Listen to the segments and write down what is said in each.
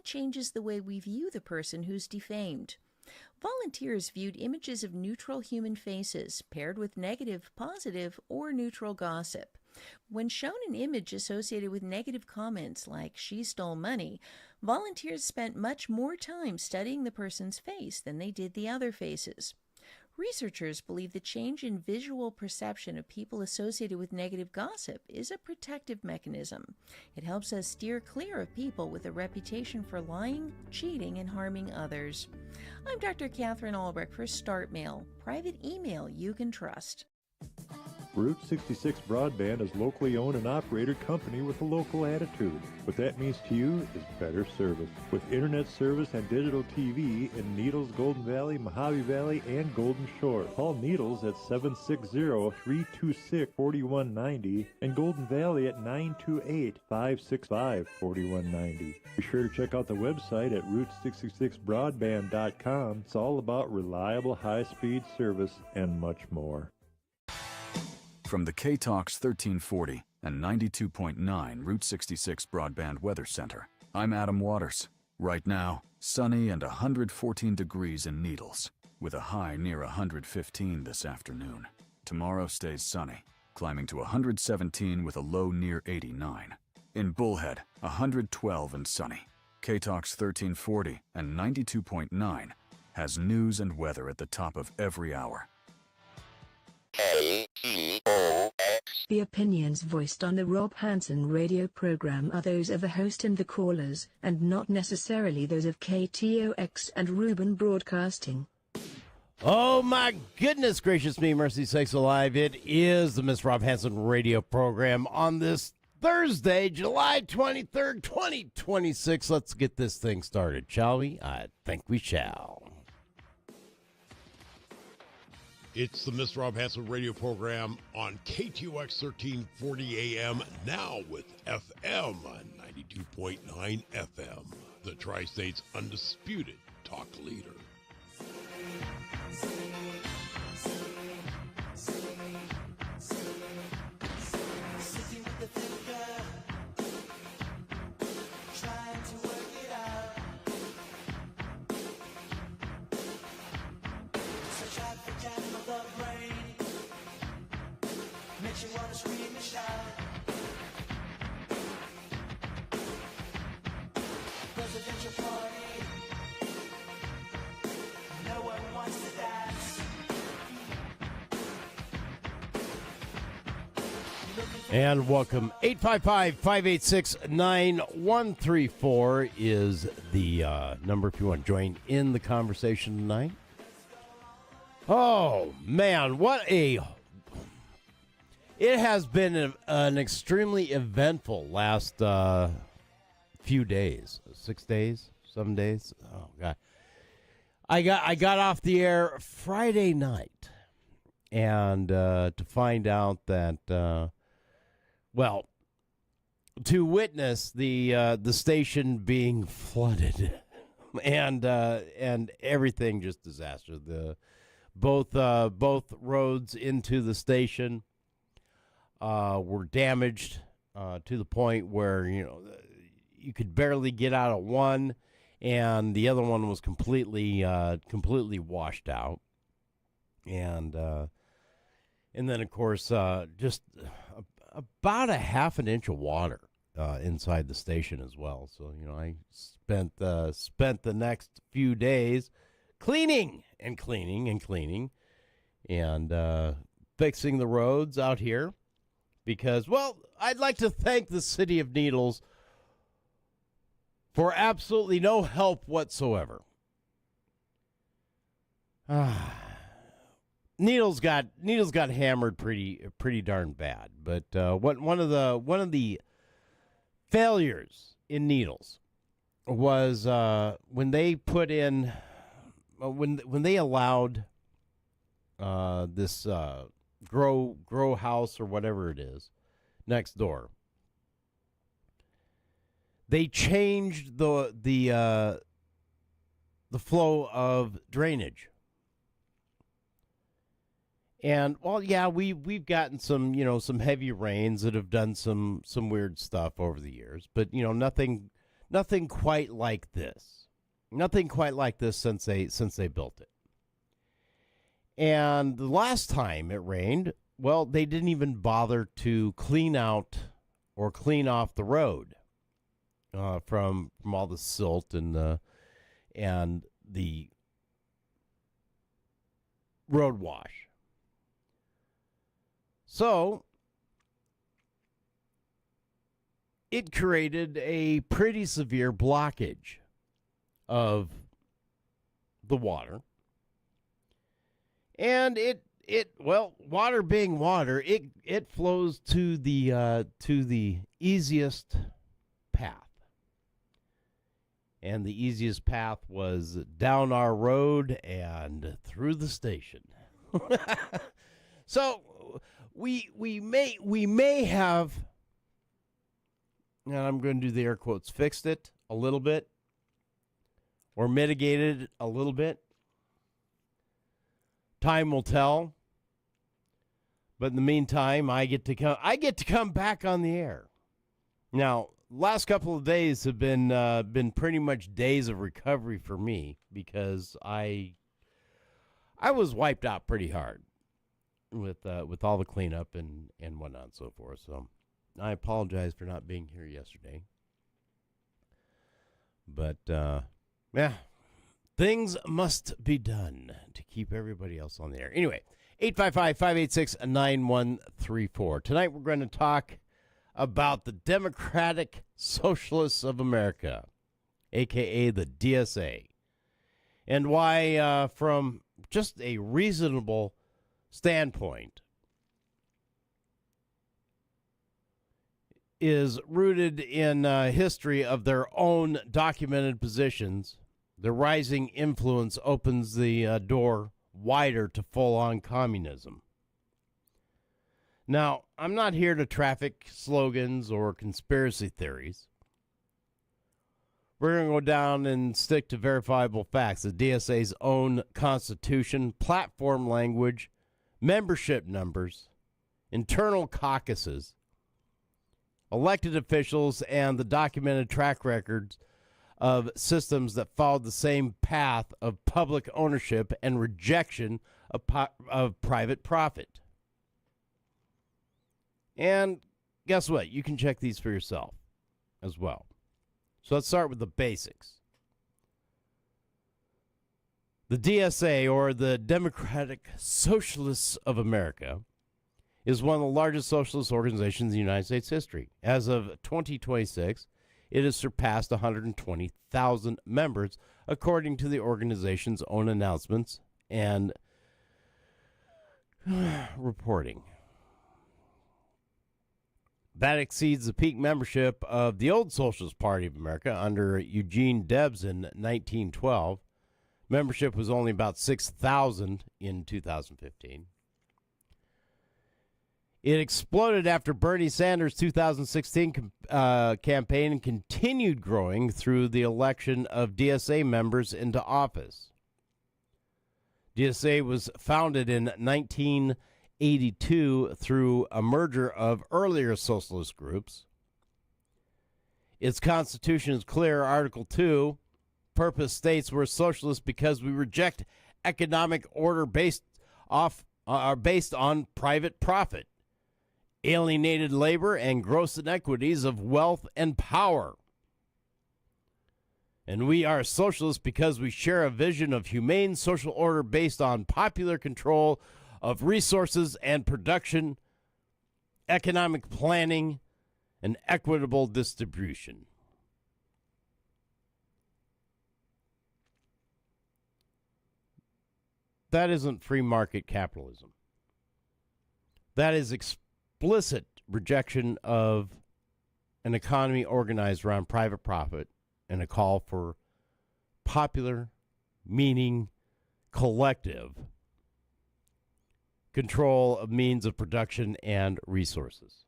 changes the way we view the person who's defamed. Volunteers viewed images of neutral human faces paired with negative, positive, or neutral gossip. When shown an image associated with negative comments like "she stole money," volunteers spent much more time studying the person's face than they did the other faces. Researchers believe the change in visual perception of people associated with negative gossip is a protective mechanism. It helps us steer clear of people with a reputation for lying, cheating, and harming others. I'm Dr. Catherine Albrecht for Start Mail, private email you can trust. Route 66 Broadband is locally owned and operated company with a local attitude. What that means to you is better service. With internet service and digital TV in Needles, Golden Valley, Mojave Valley, and Golden Shore. Call Needles at 760-326-4190 and Golden Valley at 928-565-4190. Be sure to check out the website at route66broadband.com. It's all about reliable high-speed service and much more. From the KTOX 1340 and 92.9 Route 66 Broadband Weather Center, I'm Adam Waters. Right now, sunny and 114 degrees in Needles, with a high near 115 this afternoon. Tomorrow stays sunny, climbing to 117 with a low near 89. In Bullhead, 112 and sunny. KTOX 1340 and 92.9 has news and weather at the top of every hour. KTOX. The opinions voiced on the Rob Hanson radio program are those of the host and the callers, and not necessarily those of KTOX and Reuben Broadcasting. Oh my goodness gracious me, mercy sakes alive. It is the Miss Rob Hanson radio program on this Thursday, July 23rd, 2026. Let's get this thing started, shall we? I think we shall. It's the Miss Rob Hanson radio program on KTOX 1340 AM, now with FM 92.9 FM, the Tri-State's undisputed talk leader. And welcome. 855-586-9134 is the number if you want to join in the conversation tonight. Oh, man, it has been an extremely eventful last few days. 6 days, 7 days. Oh, God. I got off the air Friday night, and to find out that... Well, to witness the station being flooded and everything just disaster. Both roads into the station were damaged to the point where you could barely get out of one, and the other one was completely washed out, and then of course just about a half an inch of water inside the station as well. So, I spent the next few days cleaning and fixing the roads out here because, well, I'd like to thank the city of Needles for absolutely no help whatsoever. Needles got hammered pretty darn bad, but one of the failures in Needles was when they put in when they allowed this grow house or whatever it is next door. They changed the flow of drainage. And, well, yeah, we've gotten some heavy rains that have done some weird stuff over the years. But, nothing Nothing quite like this. Nothing quite like this since they built it. And the last time it rained, well, they didn't even bother to clean out or clean off the road from all the silt and the road wash. So it created a pretty severe blockage of the water. And water being water, it flows to the easiest path. And the easiest path was down our road and through the station. So we may have, and I'm going to do the air quotes, fixed it a little bit or mitigated it a little bit. Time will tell. But in the meantime, I get to come back on the air. Now, last couple of days have been pretty much days of recovery for me because I was wiped out pretty hard with all the cleanup and whatnot and so forth. So I apologize for not being here yesterday. But yeah, things must be done to keep everybody else on the air. Anyway, 855-586-9134. Tonight we're going to talk about the Democratic Socialists of America, a.k.a. the DSA, and why, from just a reasonable standpoint, is rooted in history of their own documented positions. The rising influence opens the door wider to full-on communism. Now, I'm not here to traffic slogans or conspiracy theories. We're going to go down and stick to verifiable facts. The DSA's own constitution, platform language, membership numbers, internal caucuses, elected officials, and the documented track records of systems that followed the same path of public ownership and rejection of private profit. And guess what? You can check these for yourself as well. So let's start with the basics. The DSA, or the Democratic Socialists of America, is one of the largest socialist organizations in the United States history. As of 2026, it has surpassed 120,000 members, according to the organization's own announcements and reporting. That exceeds the peak membership of the old Socialist Party of America under Eugene Debs in 1912. Membership was only about 6,000 in 2015. It exploded after Bernie Sanders' 2016 campaign and continued growing through the election of DSA members into office. DSA was founded in 1982 through a merger of earlier socialist groups. Its constitution is clear. Article 2, purpose states we're socialists because we reject economic order based on private profit, alienated labor, and gross inequities of wealth and power. And we are socialists because we share a vision of humane social order based on popular control of resources and production, economic planning, and equitable distribution. That isn't free market capitalism. That is explicit rejection of an economy organized around private profit and a call for popular, meaning collective, control of means of production and resources.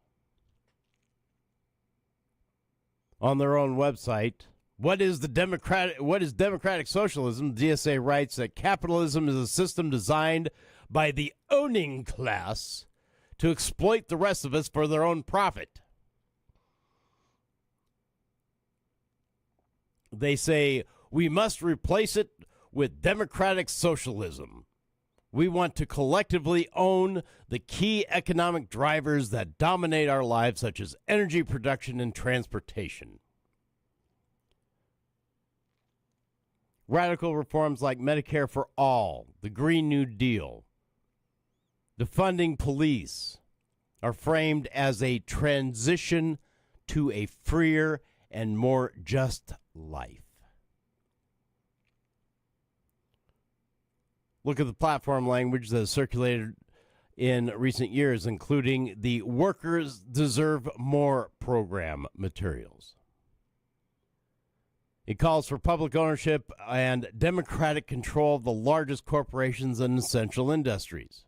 On their own website, what is democratic socialism? The DSA writes that capitalism is a system designed by the owning class to exploit the rest of us for their own profit. They say we must replace it with democratic socialism. We want to collectively own the key economic drivers that dominate our lives, such as energy production and transportation. Radical reforms like Medicare for all, the Green New Deal, defunding police are framed as a transition to a freer and more just life. Look at the platform language that has circulated in recent years, including the Workers Deserve More program materials. It calls for public ownership and democratic control of the largest corporations and essential industries.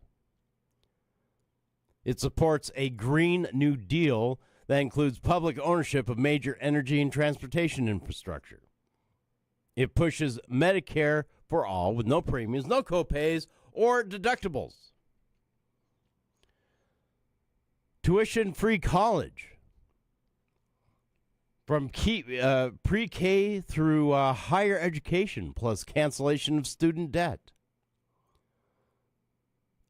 It supports a Green New Deal that includes public ownership of major energy and transportation infrastructure. It pushes Medicare for all with no premiums, no copays, or deductibles. Tuition-free college from pre-K through higher education, plus cancellation of student debt.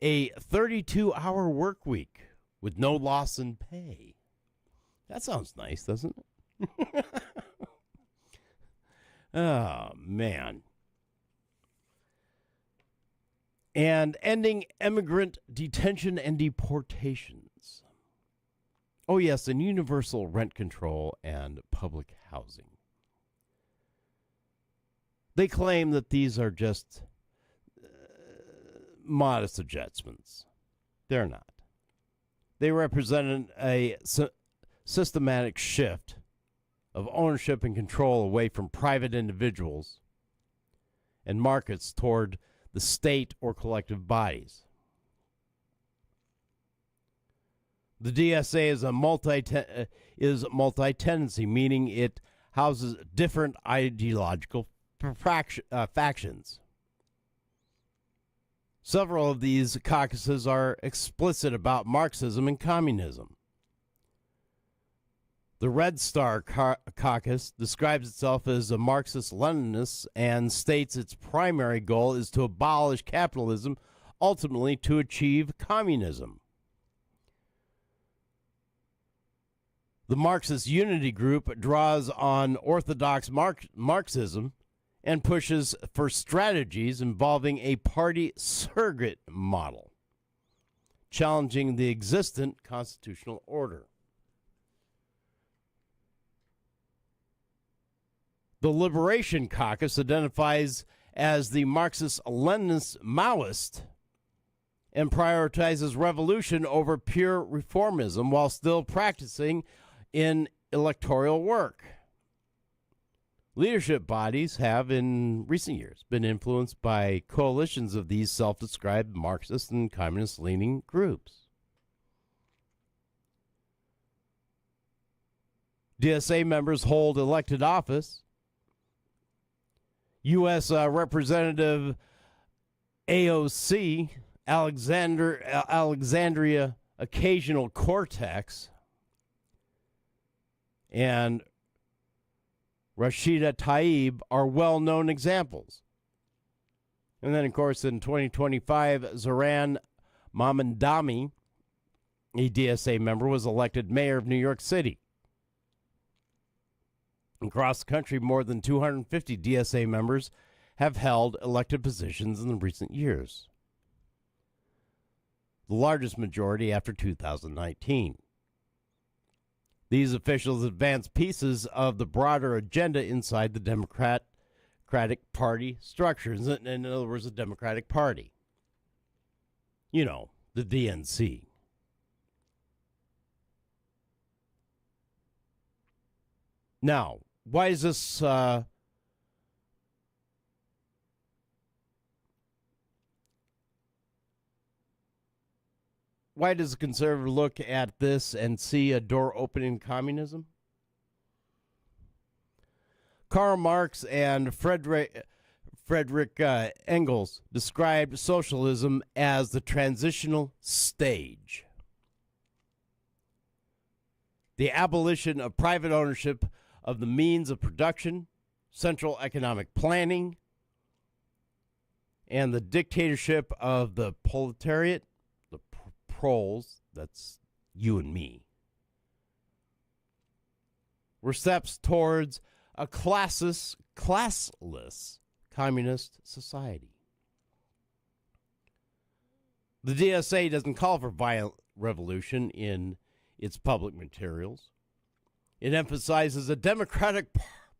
A 32-hour work week with no loss in pay. That sounds nice, doesn't it? Oh, man. And ending immigrant detention and deportations. Oh, yes, and universal rent control and public housing. They claim that these are just modest adjustments. They're not. They represent a systematic shift of ownership and control away from private individuals and markets toward the state or collective bodies. The DSA is multi-tendency, meaning it houses different ideological factions. Several of these caucuses are explicit about Marxism and communism. The Red Star Caucus describes itself as a Marxist-Leninist and states its primary goal is to abolish capitalism, ultimately to achieve communism. The Marxist Unity Group draws on orthodox Marxism and pushes for strategies involving a party surrogate model, challenging the existent constitutional order. The Liberation Caucus identifies as the Marxist-Leninist Maoist and prioritizes revolution over pure reformism while still practicing in electoral work. Leadership bodies have, in recent years, been influenced by coalitions of these self-described Marxist and communist-leaning groups. DSA members hold elected office. U.S. Representative AOC, Alexandria Occasional Cortex, and Rashida Tlaib are well-known examples. And then, of course, in 2025, Zoran Mamdani, a DSA member, was elected mayor of New York City. Across the country, more than 250 DSA members have held elected positions in the recent years, the largest majority after 2019. These officials advance pieces of the broader agenda inside the Democratic Party structures. In other words, the Democratic Party. You know, the DNC. Now, why is this why does a conservative look at this and see a door opening in communism? Karl Marx and Friedrich Engels described socialism as the transitional stage. The abolition of private ownership of the means of production, central economic planning, and the dictatorship of the proletariat, the proles, that's you and me, were steps towards a classless communist society. The DSA doesn't call for violent revolution in its public materials. It emphasizes a democratic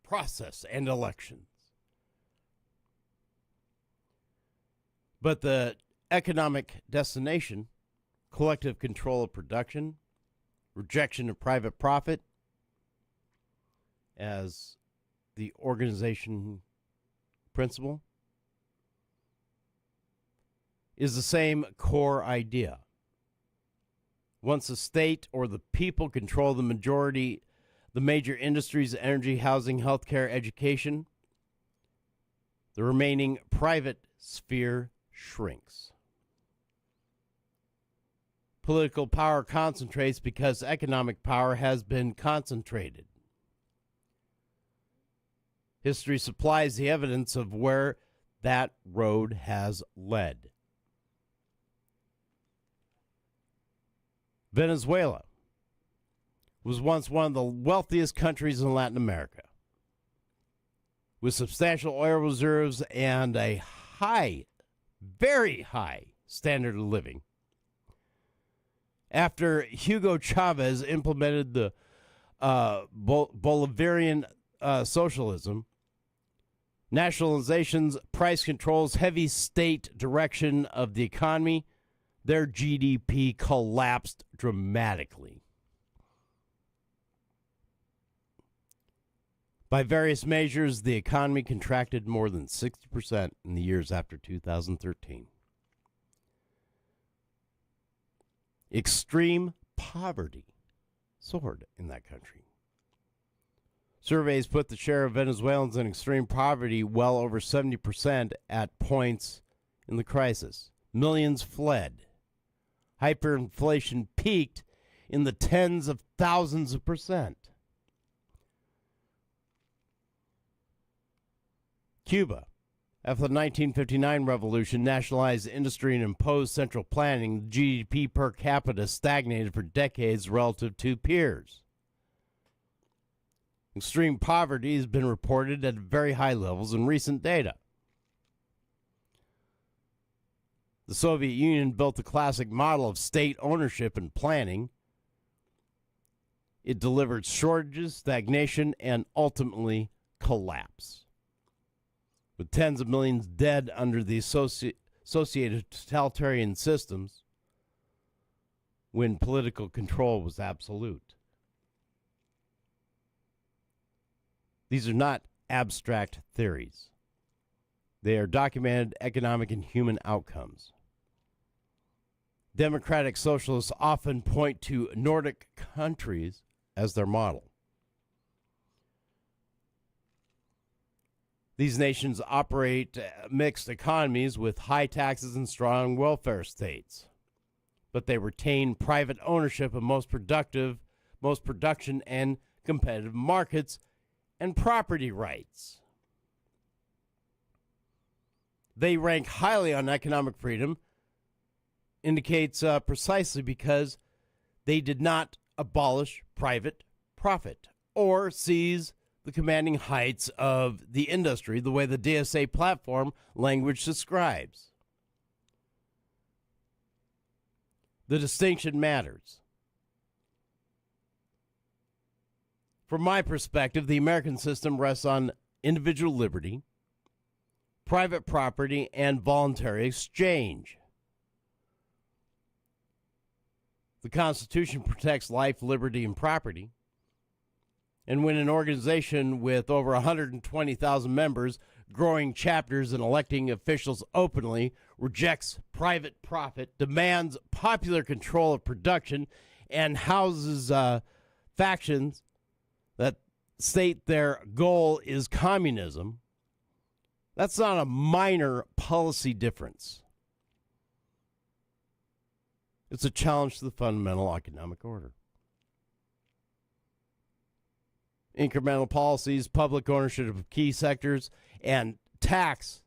process and elections. But the economic destination, collective control of production, rejection of private profit as the organization principle, is the same core idea. Once the state or the people control the major industries, energy, housing, healthcare, education, the remaining private sphere shrinks. Political power concentrates because economic power has been concentrated. History supplies the evidence of where that road has led. Venezuela was once one of the wealthiest countries in Latin America, with substantial oil reserves and a high, very high standard of living. After Hugo Chavez implemented the Bolivarian socialism, nationalizations, price controls, heavy state direction of the economy, their GDP collapsed dramatically. By various measures, the economy contracted more than 60% in the years after 2013. Extreme poverty soared in that country. Surveys put the share of Venezuelans in extreme poverty well over 70% at points in the crisis. Millions fled. Hyperinflation peaked in the tens of thousands of percent. Cuba, after the 1959 revolution, nationalized industry and imposed central planning, GDP per capita stagnated for decades relative to peers. Extreme poverty has been reported at very high levels in recent data. The Soviet Union built the classic model of state ownership and planning. It delivered shortages, stagnation, and ultimately collapse, with tens of millions dead under the associated totalitarian systems when political control was absolute. These are not abstract theories. They are documented economic and human outcomes. Democratic socialists often point to Nordic countries as their model. These nations operate mixed economies with high taxes and strong welfare states, but they retain private ownership of most production and competitive markets and property rights. They rank highly on economic freedom, indicates precisely because they did not abolish private profit or seize the commanding heights of the industry the way the DSA platform language describes. The distinction matters. From my perspective, the American system rests on individual liberty, private property, and voluntary exchange. The Constitution protects life, liberty, and property. And when an organization with over 120,000 members, growing chapters, and electing officials openly rejects private profit, demands popular control of production, and houses factions that state their goal is communism, that's not a minor policy difference. It's a challenge to the fundamental economic order. incremental policies, public ownership of key sectors, and tax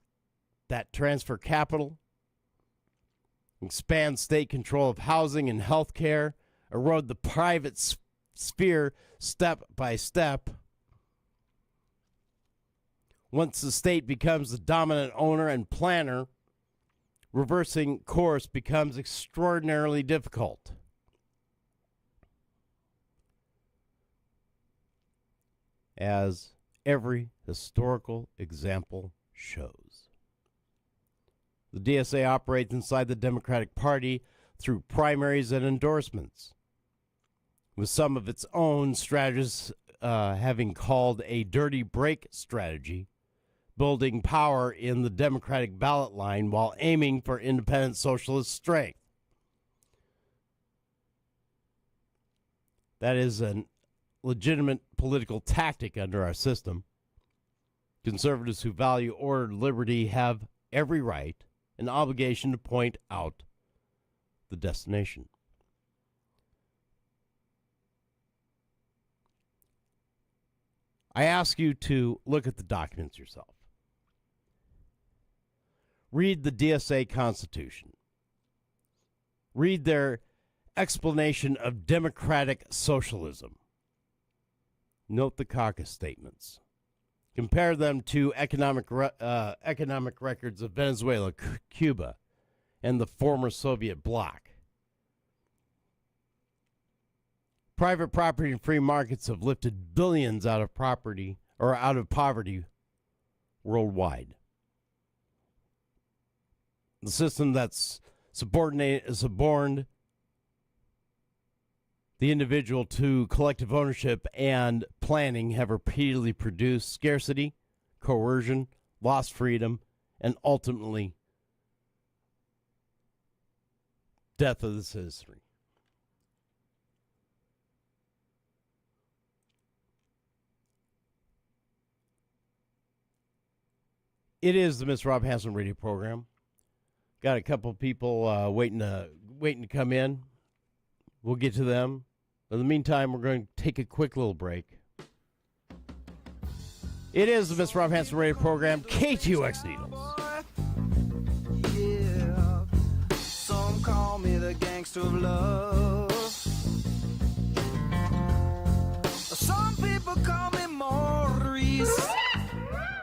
that transfer capital, expand state control of housing and health care, erode the private sphere step by step. Once the state becomes the dominant owner and planner, reversing course becomes extraordinarily difficult. As every historical example shows. The DSA operates inside the Democratic Party through primaries and endorsements, with some of its own strategists having called a dirty break strategy, building power in the Democratic ballot line while aiming for independent socialist strength. That is a legitimate political tactic under our system. Conservatives who value order and liberty have every right and obligation to point out the destination. I ask you to look at the documents yourself. Read the DSA Constitution. Read their explanation of democratic socialism. Note the caucus statements. Compare them to economic records of Venezuela, Cuba, and the former Soviet bloc. Private property and free markets have lifted billions out of poverty worldwide. The system that's suborned the individual to collective ownership and planning have repeatedly produced scarcity, coercion, lost freedom, and ultimately death of the citizenry. It is the Mr. Rob Hanson radio program. Got a couple people waiting to come in. We'll get to them. In the meantime, we're going to take a quick little break. It is the Mr. Rob Hanson radio program, KTOX Needles. Yeah, some call me the gangster of love. Some people call me Maurice.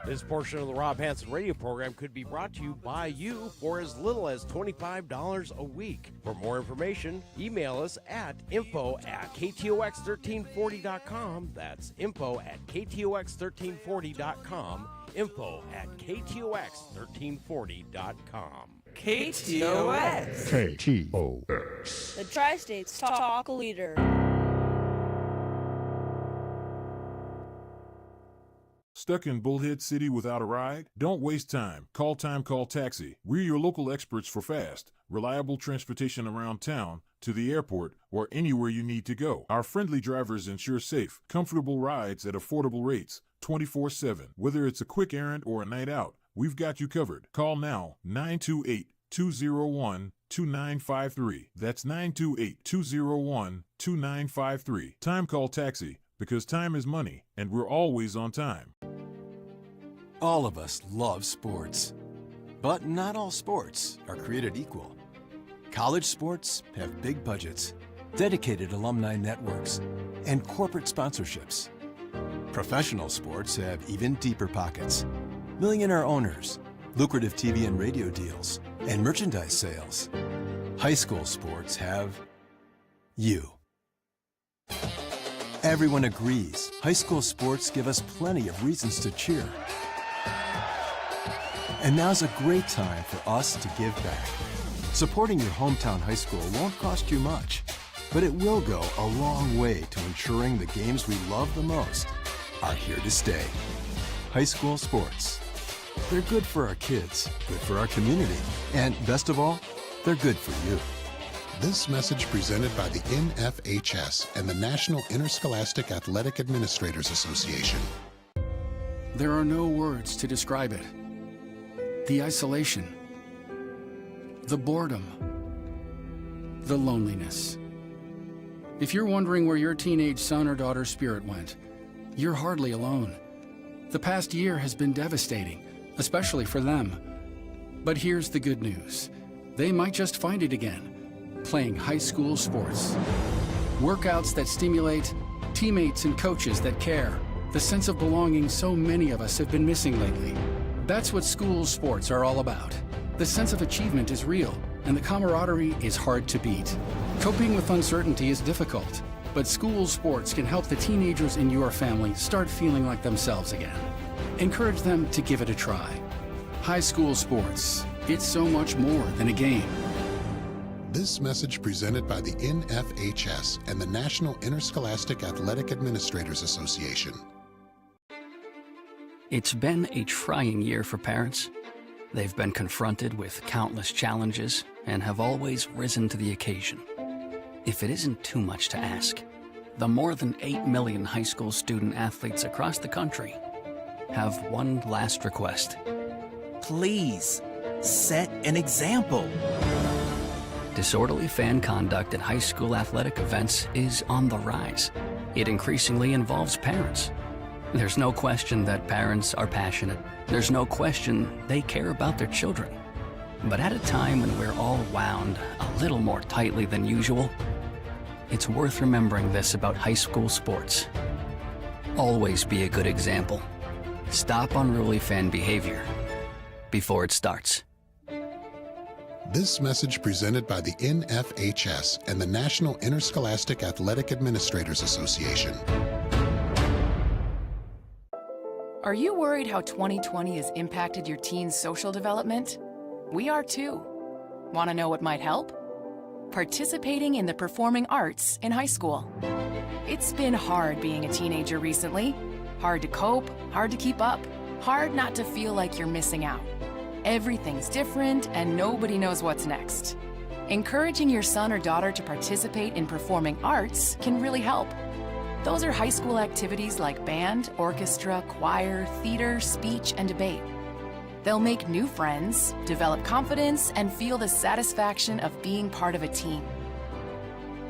This portion of the Rob Hanson radio program could be brought to you by you for as little as $25 a week. For more information, email us at info@ktox1340.com. That's info@ktox1340.com. info@ktox1340.com. KTOX. KTOX. The Tri-States Talk Leader. Stuck in Bullhead City without a ride? Don't waste time. Call Taxi. We're your local experts for fast, reliable transportation around town, to the airport, or anywhere you need to go. Our friendly drivers ensure safe, comfortable rides at affordable rates, 24/7. Whether it's a quick errand or a night out, we've got you covered. Call now, 928-201-2953. That's 928-201-2953. Time Call Taxi, because time is money, and we're always on time. All of us love sports, but not all sports are created equal. College sports have big budgets, dedicated alumni networks, and corporate sponsorships. Professional sports have even deeper pockets, millionaire owners, lucrative TV and radio deals, and merchandise sales. High school sports have you. Everyone agrees high school sports give us plenty of reasons to cheer. And now's a great time for us to give back. Supporting your hometown high school won't cost you much, but it will go a long way to ensuring the games we love the most are here to stay. High school sports. They're good for our kids, good for our community, and best of all, they're good for you. This message presented by the NFHS and the National Interscholastic Athletic Administrators Association. There are no words to describe it. The isolation, the boredom, the loneliness. If you're wondering where your teenage son or daughter's spirit went, you're hardly alone. The past year has been devastating, especially for them. But here's the good news. They might just find it again, playing high school sports. Workouts that stimulate, teammates and coaches that care, the sense of belonging so many of us have been missing lately. That's what school sports are all about. The sense of achievement is real, and the camaraderie is hard to beat. Coping with uncertainty is difficult, but school sports can help the teenagers in your family start feeling like themselves again. Encourage them to give it a try. High school sports, it's so much more than a game. This message presented by the NFHS and the National Interscholastic Athletic Administrators Association. It's been a trying year for parents. They've been confronted with countless challenges and have always risen to the occasion. If it isn't too much to ask, the more than 8 million high school student athletes across the country have one last request. Please, set an example. Disorderly fan conduct at high school athletic events is on the rise. It increasingly involves parents. There's no question that parents are passionate. There's no question they care about their children. But at a time when we're all wound a little more tightly than usual, it's worth remembering this about high school sports. Always be a good example. Stop unruly fan behavior before it starts. This message presented by the NFHS and the National Interscholastic Athletic Administrators Association. Are you worried how 2020 has impacted your teen's social development? We are too. Want to know what might help? Participating in the performing arts in high school. It's been hard being a teenager recently. Hard to cope, hard to keep up, hard not to feel like you're missing out. Everything's different and nobody knows what's next. Encouraging your son or daughter to participate in performing arts can really help. Those are high school activities like band, orchestra, choir, theater, speech, and debate. They'll make new friends, develop confidence, and feel the satisfaction of being part of a team.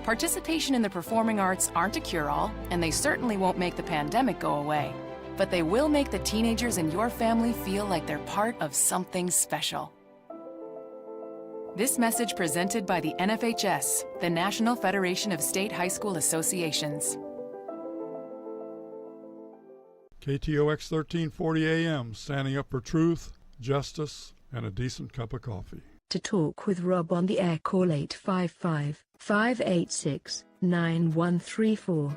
Participation in the performing arts aren't a cure-all, and they certainly won't make the pandemic go away. But they will make the teenagers in your family feel like they're part of something special. This message presented by the NFHS, the National Federation of State High School Associations. KTOX 1340 AM, standing up for truth, justice, and a decent cup of coffee. To talk with Rob on the air, call 855-586-9134.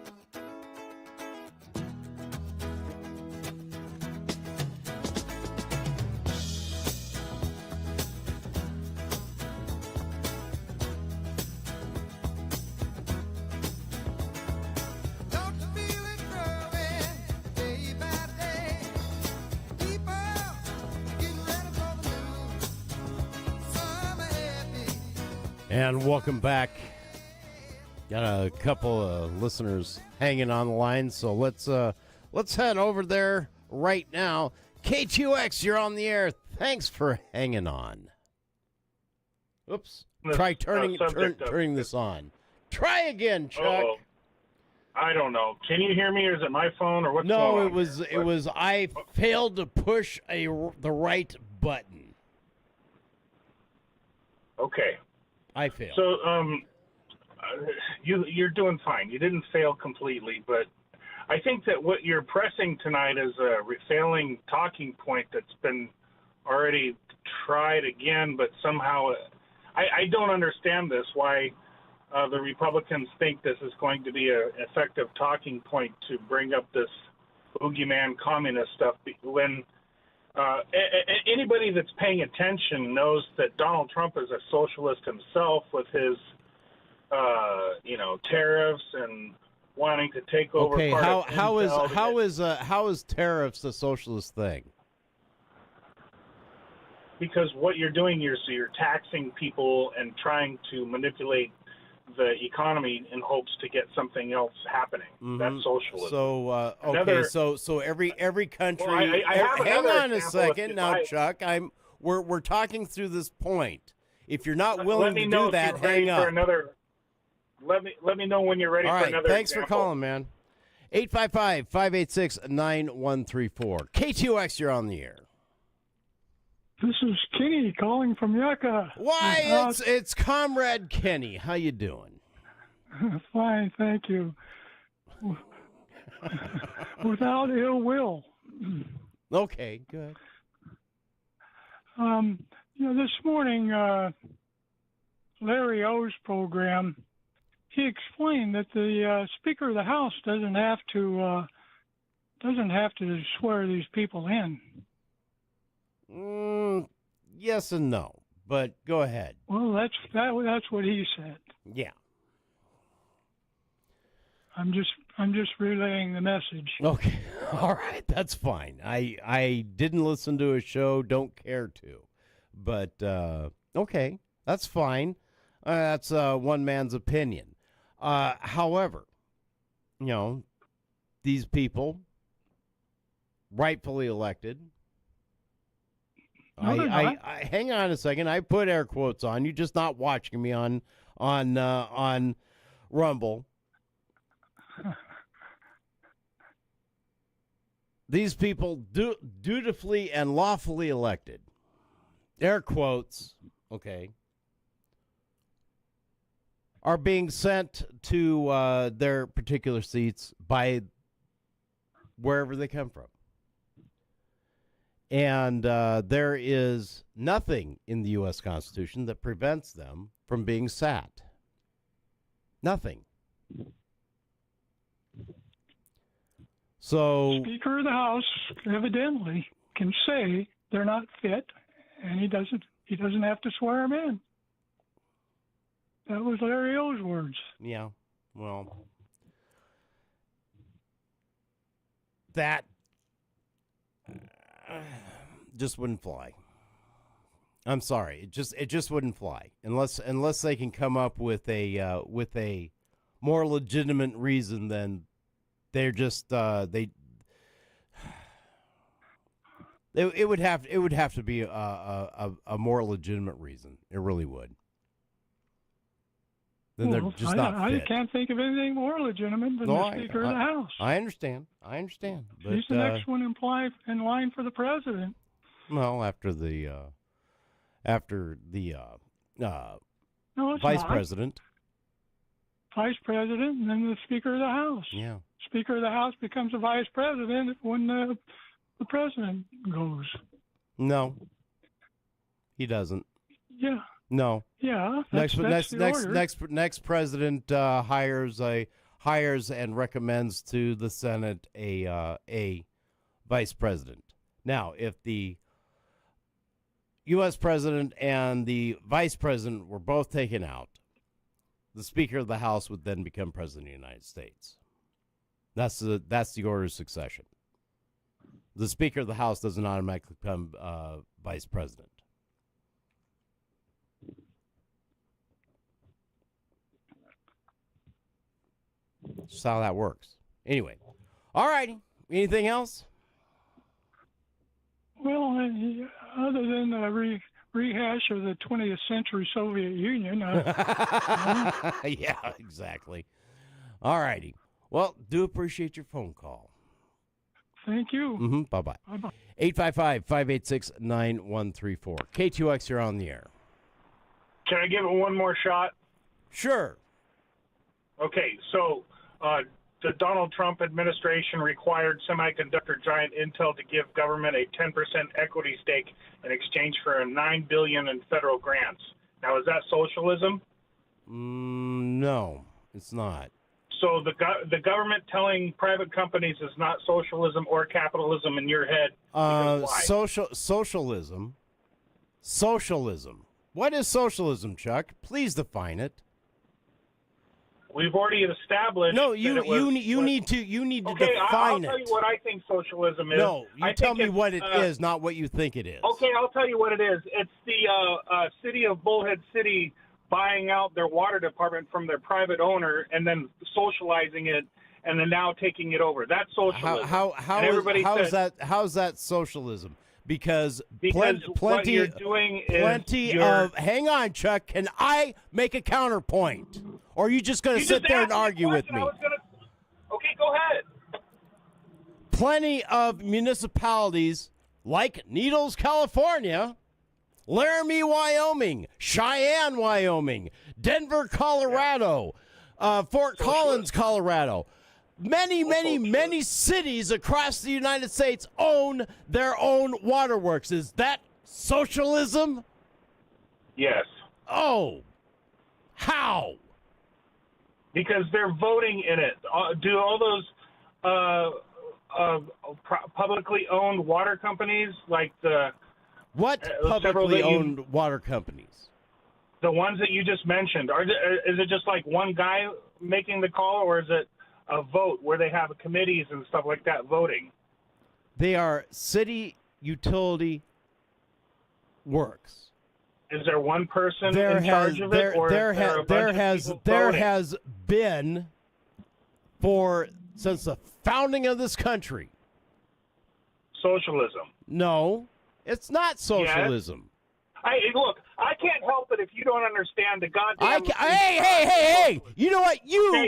And welcome back. Got a couple of listeners hanging on the line, so let's head over there right now. KTOX, you're on the air. Thanks for hanging on. Oops. Try turning this on. Try again, Chuck. Uh-oh. I don't know. Can you hear me, or is it my phone, or what's going on? No, it was I failed to push the right button. Okay. I failed. So, you're doing fine. You didn't fail completely, but I think that what you're pressing tonight is a failing talking point that's been already tried again, but somehow I don't understand this, why the Republicans think this is going to be an effective talking point to bring up this boogeyman communist stuff when anybody that's paying attention knows that Donald Trump is a socialist himself with his, tariffs and wanting to take over. Okay, how is tariffs a socialist thing? Because what you're doing is you're taxing people and trying to manipulate the economy in hopes to get something else happening. Mm-hmm. That's socialism. So so every country. Hang on a second now, Chuck. We're talking through this point. If you're not willing to do that, hang up. Let me know when you're ready for another. Thanks example. for calling, man. 855-586-9134. KTOX, you're on the air. This is Kenny calling from Yucca. Why, it's Comrade Kenny. How you doing? Fine, thank you. Without ill will. Okay, good. This morning, Larry O's program, he explained that the Speaker of the House doesn't have to swear these people in. Yes and no, but go ahead. Well, that's what he said. Yeah. I'm just relaying the message. Okay. All right, that's fine. I didn't listen to a show, don't care to. But okay, that's fine. That's one man's opinion. However, these people rightfully elected. No, I hang on a second. I put air quotes on. You're just not watching me on Rumble. These people dutifully and lawfully elected. Air quotes. Okay. Are being sent to their particular seats by wherever they come from. And there is nothing in the U.S. Constitution that prevents them from being sat. Nothing. So, Speaker of the House evidently can say they're not fit, and he doesn't have to swear them in. That was Larry O's words. Yeah, well, that just wouldn't fly. I'm sorry, it just wouldn't fly unless they can come up with a more legitimate reason than they're just it would have to be a more legitimate reason. It really would. Then they're just not fit. I can't think of anything more legitimate than the Speaker of the House. I understand. But, he's the next one in line for the president. Well, after the vice president. Vice president, and then the Speaker of the House. Yeah. Speaker of the House becomes a vice president when the president goes. No, he doesn't. Yeah. No. Yeah. Next president hires and recommends to the Senate a vice president. Now, if the U.S. president and the vice president were both taken out, the Speaker of the House would then become president of the United States. That's the order of succession. The Speaker of the House doesn't automatically become vice president. That's how that works. Anyway, all righty. Anything else? Well, other than the rehash of the 20th century Soviet Union. Yeah, exactly. All righty. Well, do appreciate your phone call. Thank you. Mm-hmm. Bye-bye. Bye-bye. 855-586-9134. KTOX, you're on the air. Can I give it one more shot? Sure. Okay, so the Donald Trump administration required semiconductor giant Intel to give government a 10% equity stake in exchange for $9 billion in federal grants. Now, is that socialism? No, it's not. So the government telling private companies is not socialism or capitalism in your head. Why? Socialism. What is socialism, Chuck? Please define it. We've already established. No, you need to define it. I'll tell you what I think socialism is. No, you tell me what it is, not what you think it is. Okay, I'll tell you what it is. It's the city of Bullhead City buying out their water department from their private owner and then socializing it and then now taking it over. That's socialism. How's that socialism? Because what you're doing is hang on, Chuck. Can I make a counterpoint? Or are you just going to sit there and argue with me? Okay, go ahead. plenty of municipalities like Needles, California, Laramie, Wyoming, Cheyenne, Wyoming, Denver, Colorado, Fort Collins, Colorado. Many cities across the United States own their own waterworks. Is that socialism? Yes. Oh, how? Because they're voting in it. Do all those publicly owned water companies like the what publicly owned water companies? The ones that you just mentioned. Is it just like one guy making the call, or is it a vote where they have committees and stuff like that voting? They are city utility works. Is there one person in charge of it, or there has been since the founding of this country. Socialism. No, it's not socialism. Yes. Look, I can't help it if you don't understand the goddamn. Hey! You know what? You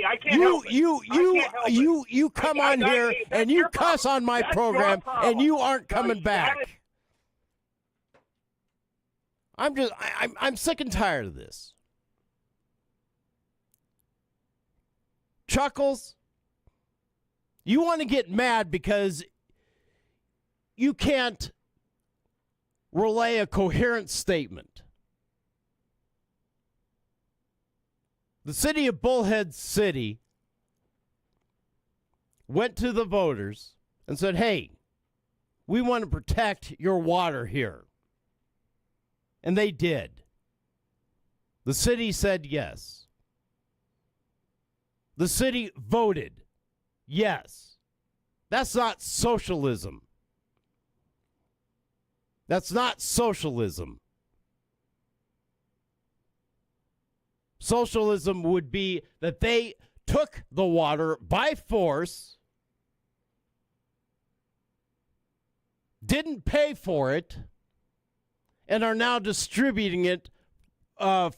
come on here and you cuss on my program, and you aren't coming back. I'm sick and tired of this. Chuckles, you want to get mad because you can't relay a coherent statement. The city of Bullhead City went to the voters and said, hey, we want to protect your water here. And they did. The city said yes. The city voted yes. That's not socialism. That's not socialism. Socialism would be that they took the water by force, didn't pay for it, and are now distributing it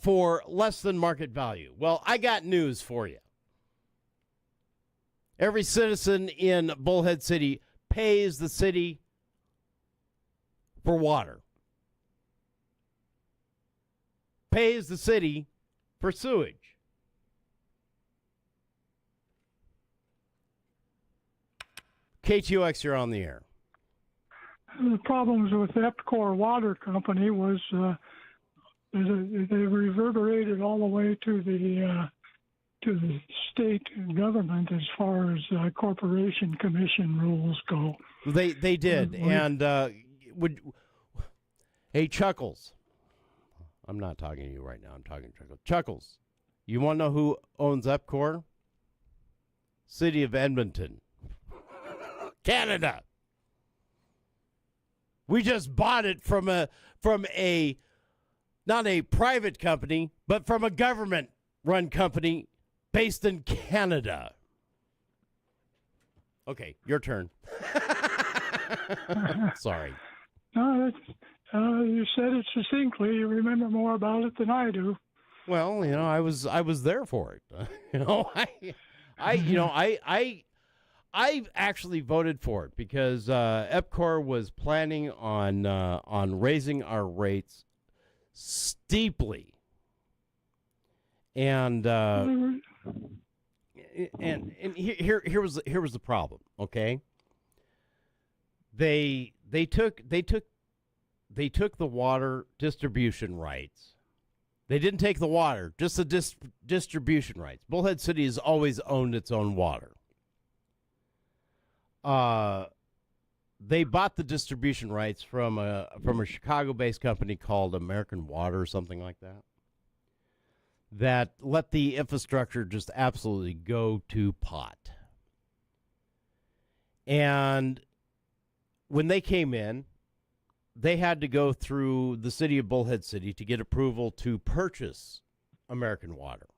for less than market value. Well, I got news for you. Every citizen in Bullhead City pays the city for water. Pays the city for sewage. KTOX, you're on the air. The problems with Epcor Water Company was they reverberated all the way to the state government as far as corporation commission rules go. They did, and hey, Chuckles, I'm not talking to you right now. I'm talking to Chuckles. Chuckles, you want to know who owns Epcor? City of Edmonton, Canada. We just bought it from a not a private company, but from a government-run company based in Canada. Okay, your turn. Sorry. No, you said it succinctly. You remember more about it than I do. Well, I was there for it. I actually voted for it because Epcor was planning on raising our rates steeply, and here was the problem. Okay, they took the water distribution rights. They didn't take the water, just the distribution rights. Bullhead City has always owned its own water. They bought the distribution rights from a Chicago-based company called American Water or something like that. That let the infrastructure just absolutely go to pot. And when they came in, they had to go through the city of Bullhead City to get approval to purchase American Water.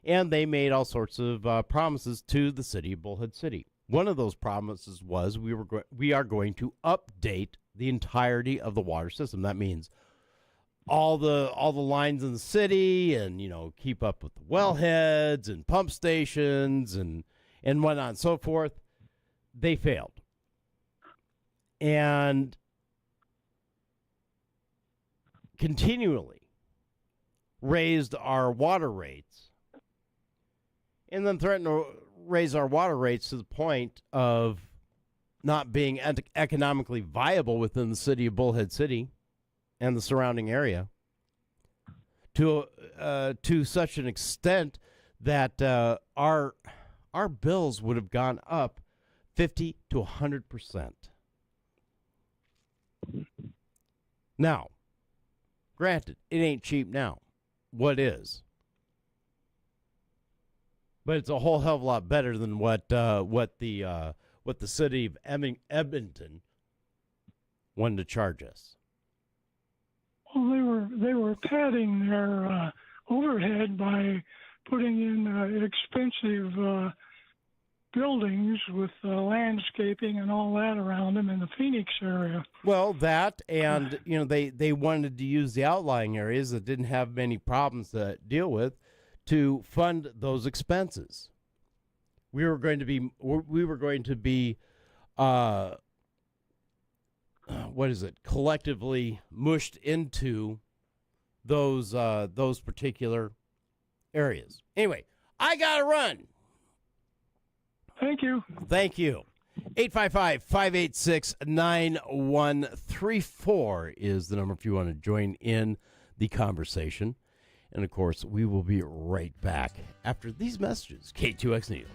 And they made all sorts of promises to the city of Bullhead City. One of those promises was we are going to update the entirety of the water system. That means all the lines in the city, and keep up with the wellheads and pump stations and whatnot and so forth. they failed. And continually raised our water rates and then threatened to raise our water rates to the point of not being economically viable within the city of Bullhead City and the surrounding area to such an extent that our bills would have gone up 50 to 100%. Now, granted, it ain't cheap now. What is? But it's a whole hell of a lot better than what the city of Edmonton wanted to charge us. Well, they were padding their overhead by putting in expensive buildings with landscaping and all that around them in the Phoenix area. Well, that and they wanted to use the outlying areas that didn't have many problems to deal with to fund those expenses. We were going to be collectively mushed into those particular areas. Anyway, I gotta run. Thank you. 855-586-9134 is the number if you want to join in the conversation. And, of course, we will be right back after these messages. K2X News.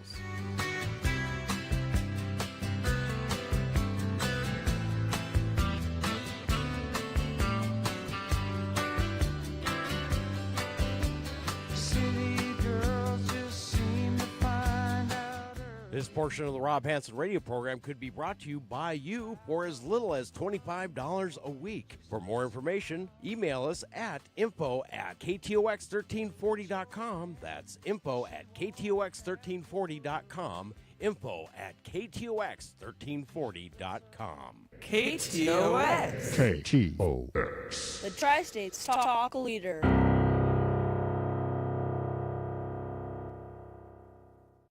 This portion of the Rob Hanson radio program could be brought to you by you for as little as $25 a week. For more information, email us at info@ktox1340.com. That's info@ktox1340.com. info@ktox1340.com. KTOX. KTOX. The Tri-States Talk Leader.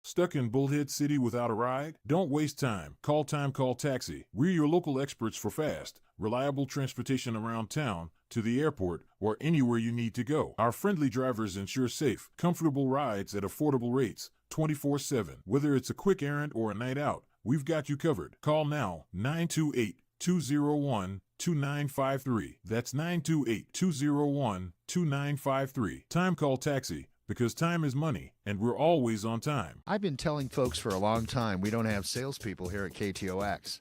Stuck in Bullhead City without a ride? Don't waste time. Call Taxi. We're your local experts for fast, reliable transportation around town, to the airport, or anywhere you need to go. Our friendly drivers ensure safe, comfortable rides at affordable rates, 24/7. Whether it's a quick errand or a night out, we've got you covered. Call now, 928-201-2953. That's 928-201-2953. Time Call Taxi. Because time is money, and we're always on time. I've been telling folks for a long time we don't have salespeople here at KTOX.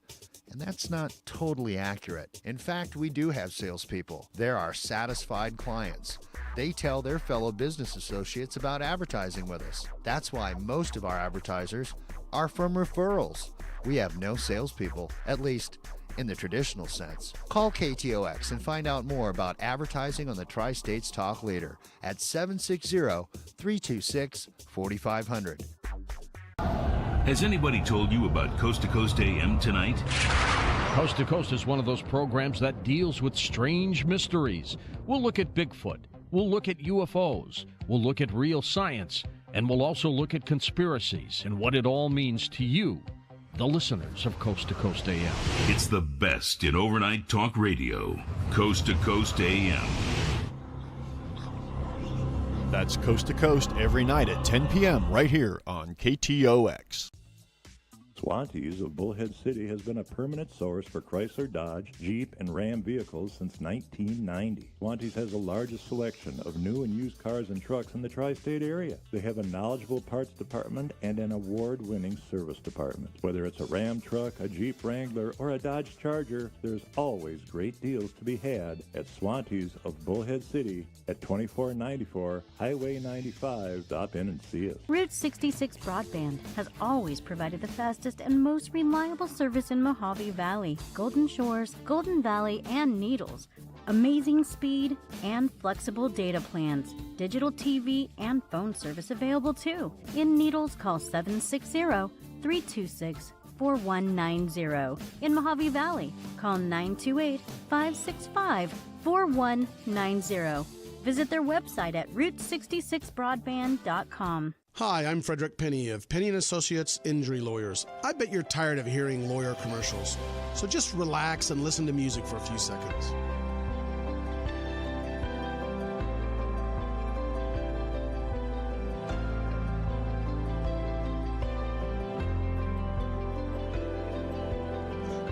And that's not totally accurate. In fact, we do have salespeople. They're our satisfied clients. They tell their fellow business associates about advertising with us. That's why most of our advertisers are from referrals. We have no salespeople, at least in the traditional sense. Call KTOX and find out more about advertising on the Tri-States Talk Leader at 760-326-4500. Has anybody told you about Coast to Coast AM tonight? Coast to Coast is one of those programs that deals with strange mysteries. We'll look at Bigfoot. We'll look at UFOs. We'll look at real science. And we'll also look at conspiracies and what it all means to you, the listeners of Coast to Coast AM. It's the best in overnight talk radio. Coast to Coast AM. That's Coast to Coast every night at 10 p.m. right here on KTOX. Swantees of Bullhead City has been a permanent source for Chrysler, Dodge, Jeep, and Ram vehicles since 1990. Swantees has the largest selection of new and used cars and trucks in the tri-state area. They have a knowledgeable parts department and an award-winning service department. Whether it's a Ram truck, a Jeep Wrangler, or a Dodge Charger, there's always great deals to be had at Swantees of Bullhead City at 2494 Highway 95. Stop in and see us. Route 66 Broadband has always provided the fastest and most reliable service in Mojave Valley, Golden Shores, Golden Valley, and Needles. Amazing speed and flexible data plans. Digital TV and phone service available too. In Needles, call 760-326-4190. In Mojave Valley, call 928-565-4190. Visit their website at route66broadband.com. Hi, I'm Frederick Penny of Penny & Associates Injury Lawyers. I bet you're tired of hearing lawyer commercials, so just relax and listen to music for a few seconds.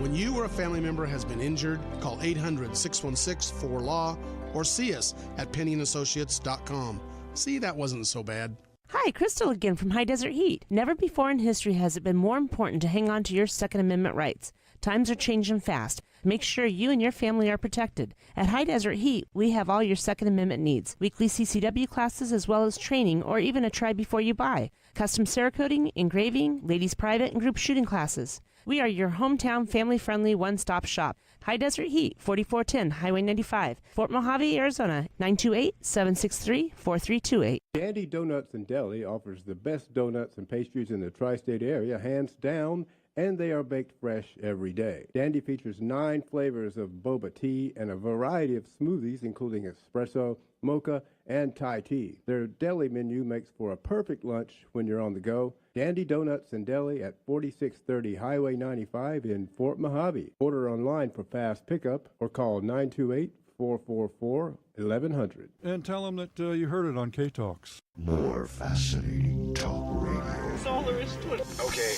When you or a family member has been injured, call 800-616-4LAW or see us at pennyandassociates.com. See, that wasn't so bad. Hi, Crystal again from High Desert Heat. Never before in history has it been more important to hang on to your Second Amendment rights. Times are changing fast. Make sure you and your family are protected. At High Desert Heat, we have all your Second Amendment needs. Weekly CCW classes as well as training or even a try before you buy. Custom Cerakoting, engraving, ladies private and group shooting classes. We are your hometown family-friendly one-stop shop. High Desert Heat, 4410 Highway 95, Fort Mojave, Arizona, 928-763-4328. Dandy Donuts and Deli offers the best donuts and pastries in the tri-state area, hands down, and they are baked fresh every day. Dandy features 9 flavors of boba tea and a variety of smoothies, including espresso, mocha, and Thai tea. Their deli menu makes for a perfect lunch when you're on the go. Dandy Donuts and Deli at 4630 Highway 95 in Fort Mojave. Order online for fast pickup or call 928-444-1100. And tell them that you heard it on KTOX. More fascinating talk radio. That's all there is to it. Okay,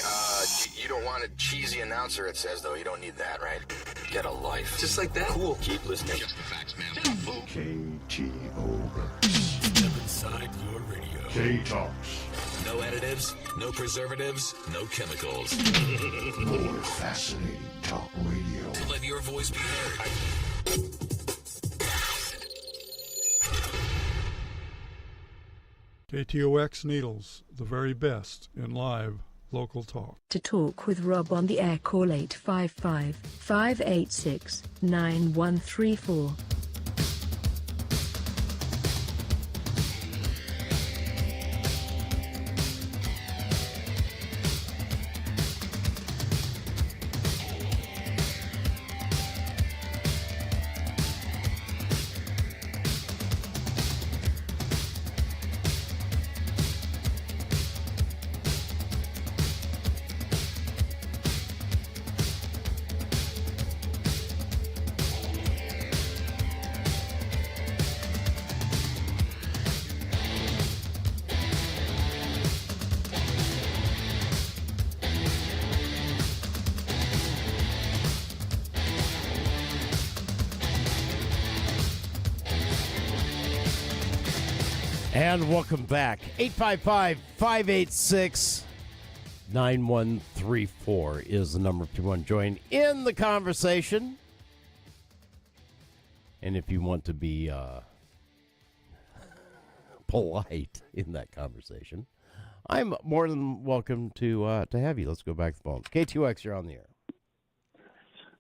you don't want a cheesy announcer, it says, though. You don't need that, right? Get a life. Just like that? Cool. Keep listening. Just the facts, man. KTOX. Step inside your radio. KTOX. No additives, no preservatives, no chemicals. More fascinating talk radio. To let your voice be heard. KTOX Needles, the very best in live local talk. To talk with Rob on the air, call 855-586-9134. And welcome back. 855-586-9134 is the number if you want to join in the conversation. And if you want to be polite in that conversation, I'm more than welcome to have you. Let's go back to the phones. KTOX, you're on the air.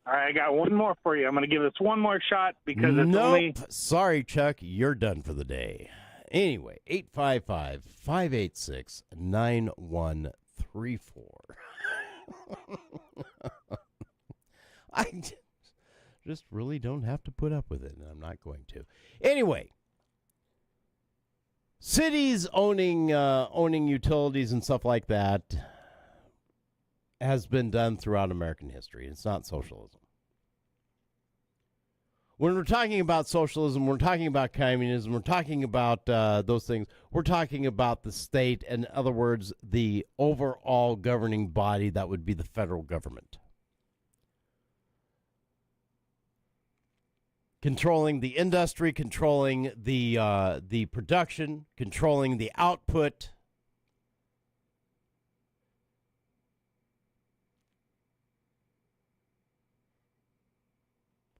All right, I got one more for you. I'm going to give this one more shot because it's nope. only... Sorry, Chuck. You're done for the day. Anyway, 855-586-9134. I just really don't have to put up with it, and I'm not going to. Anyway, cities owning utilities and stuff like that has been done throughout American history. It's not socialism. When we're talking about socialism, we're talking about communism, we're talking about those things, we're talking about the state, in other words, the overall governing body that would be the federal government. Controlling the industry, controlling the production, controlling the output.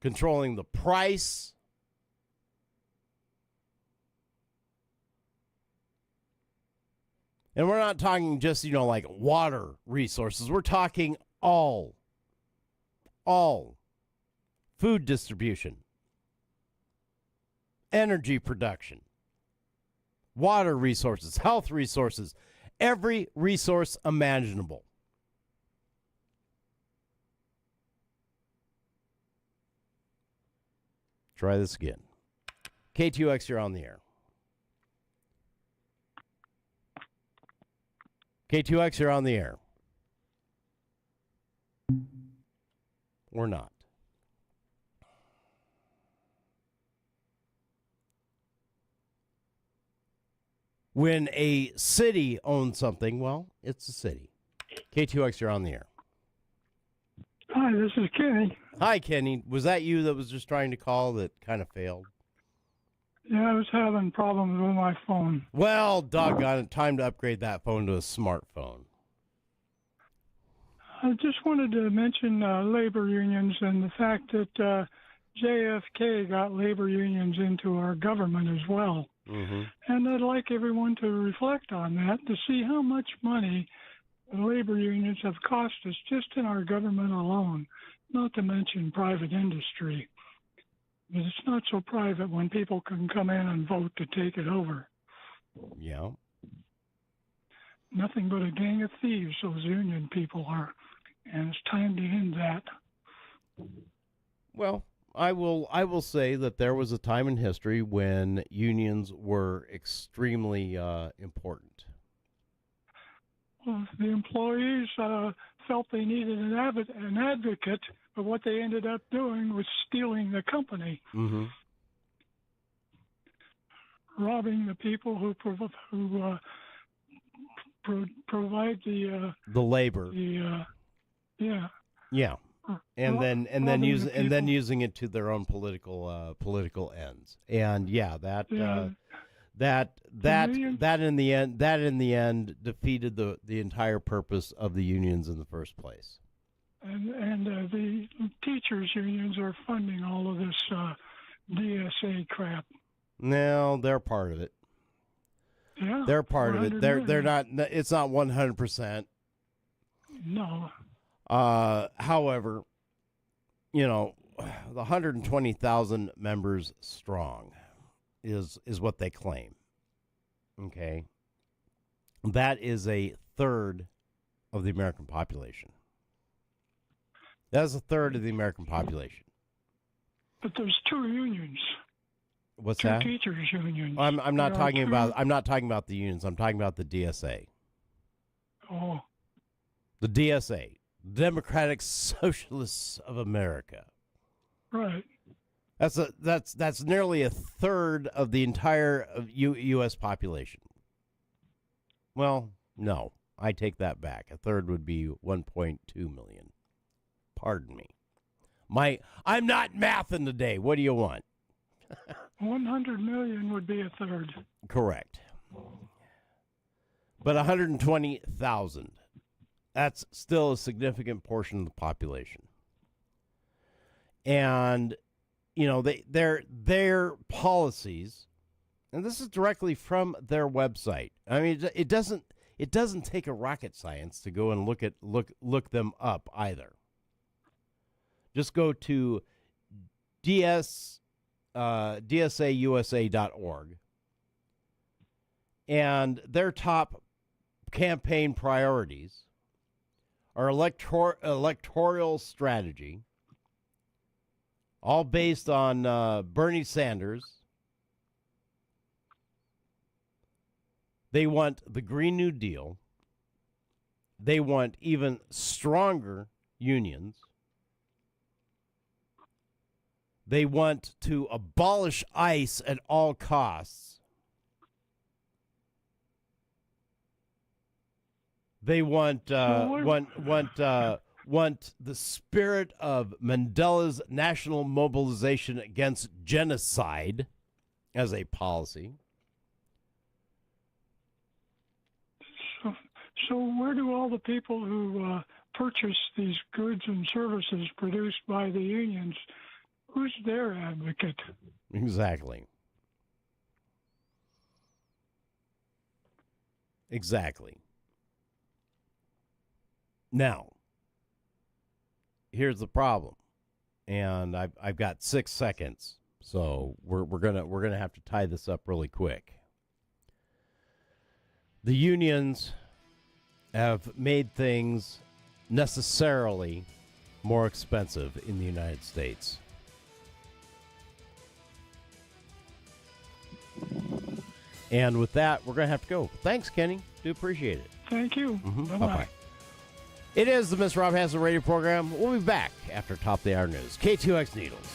Controlling the price. And we're not talking just, like water resources. We're talking all food distribution, energy production, water resources, health resources, every resource imaginable. Try this again. KTOX, you're on the air. K2X, you're on the air. Or not. When a city owns something, well, it's a city. K2X, you're on the air. Hi, this is Kenny. Hi, Kenny. Was that you that was just trying to call that kind of failed? Yeah, I was having problems with my phone. Well, doggone it. Time to upgrade that phone to a smartphone. I just wanted to mention labor unions and the fact that JFK got labor unions into our government as well. Mm-hmm. And I'd like everyone to reflect on that to see how much money the labor unions have cost us just in our government alone, not to mention private industry. But it's not so private when people can come in and vote to take it over. Yeah. Nothing but a gang of thieves, those union people are. And it's time to end that. Well, I will say that there was a time in history when unions were extremely important. Well, the employees felt they needed an advocate, but what they ended up doing was stealing the company, Mm-hmm. robbing the people who provide the labor. Yeah. And then using it to their own political ends. And that in the end defeated the entire purpose of the unions in the first place. And the teachers unions are funding all of this DSA crap. No, they're part of it. Yeah, they're part of it. They're not. It's not 100%. No. However, the 120,000 members strong is what they claim. Okay, that is a third of the American population. That's a third of the American population. But there's two unions. What's two that? Teachers unions. I'm not talking about. I'm not talking about the unions. I'm talking about the DSA. Oh. The DSA, Democratic Socialists of America. Right. That's nearly a third of the entire U.S. population. Well, no, I take that back. A third would be 1.2 million. Pardon me. I'm not mathing today. What do you want? 100 million would be a third. Correct. But 120,000. That's still a significant portion of the population. And their policies, and this is directly from their website. I mean, it doesn't take a rocket science to go and look them up either. Just go to dsausa.org, and their top campaign priorities are electoral strategy, all based on Bernie Sanders. They want the Green New Deal. They want even stronger unions. They want to abolish ICE at all costs. They want the spirit of Mandela's national mobilization against genocide as a policy. So where do all the people who purchase these goods and services produced by the unions, who's their advocate? Exactly. Now, here's the problem, and I've got 6 seconds, so we're gonna have to tie this up really quick. The unions have made things necessarily more expensive in the United States. And with that, we're going to have to go. Thanks, Kenny. Do appreciate it. Thank you. Bye-bye. It is the Miss Rob Hanson radio program. We'll be back after top of the hour news. KTOX Needles.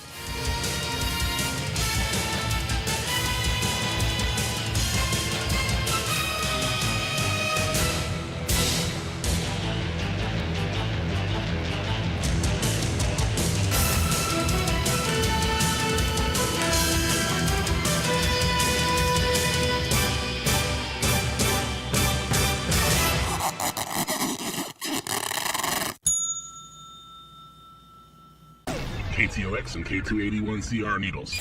KTOX and K281CR Needles.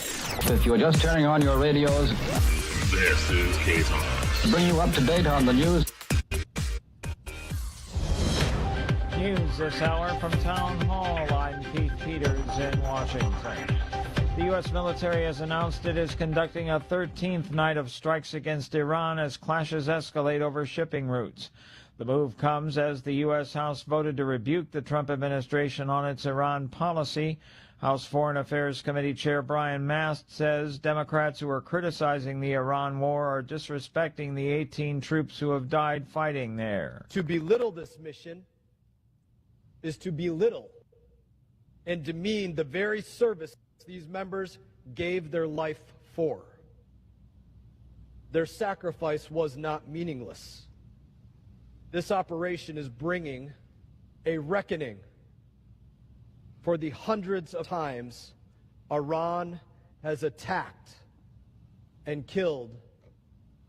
If you're just turning on your radios, This is KTOX. bring you up to date on the news. News this hour from Town Hall. I'm Keith Peters in Washington. The U.S. military has announced it is conducting a 13th night of strikes against Iran as clashes escalate over shipping routes. The move comes as the U.S. House voted to rebuke the Trump administration on its Iran policy. House Foreign Affairs Committee Chair Brian Mast says Democrats who are criticizing the Iran war are disrespecting the 18 troops who have died fighting there. To belittle this mission is to belittle and demean the very service these members gave their life for. Their sacrifice was not meaningless. This operation is bringing a reckoning for the hundreds of times Iran has attacked and killed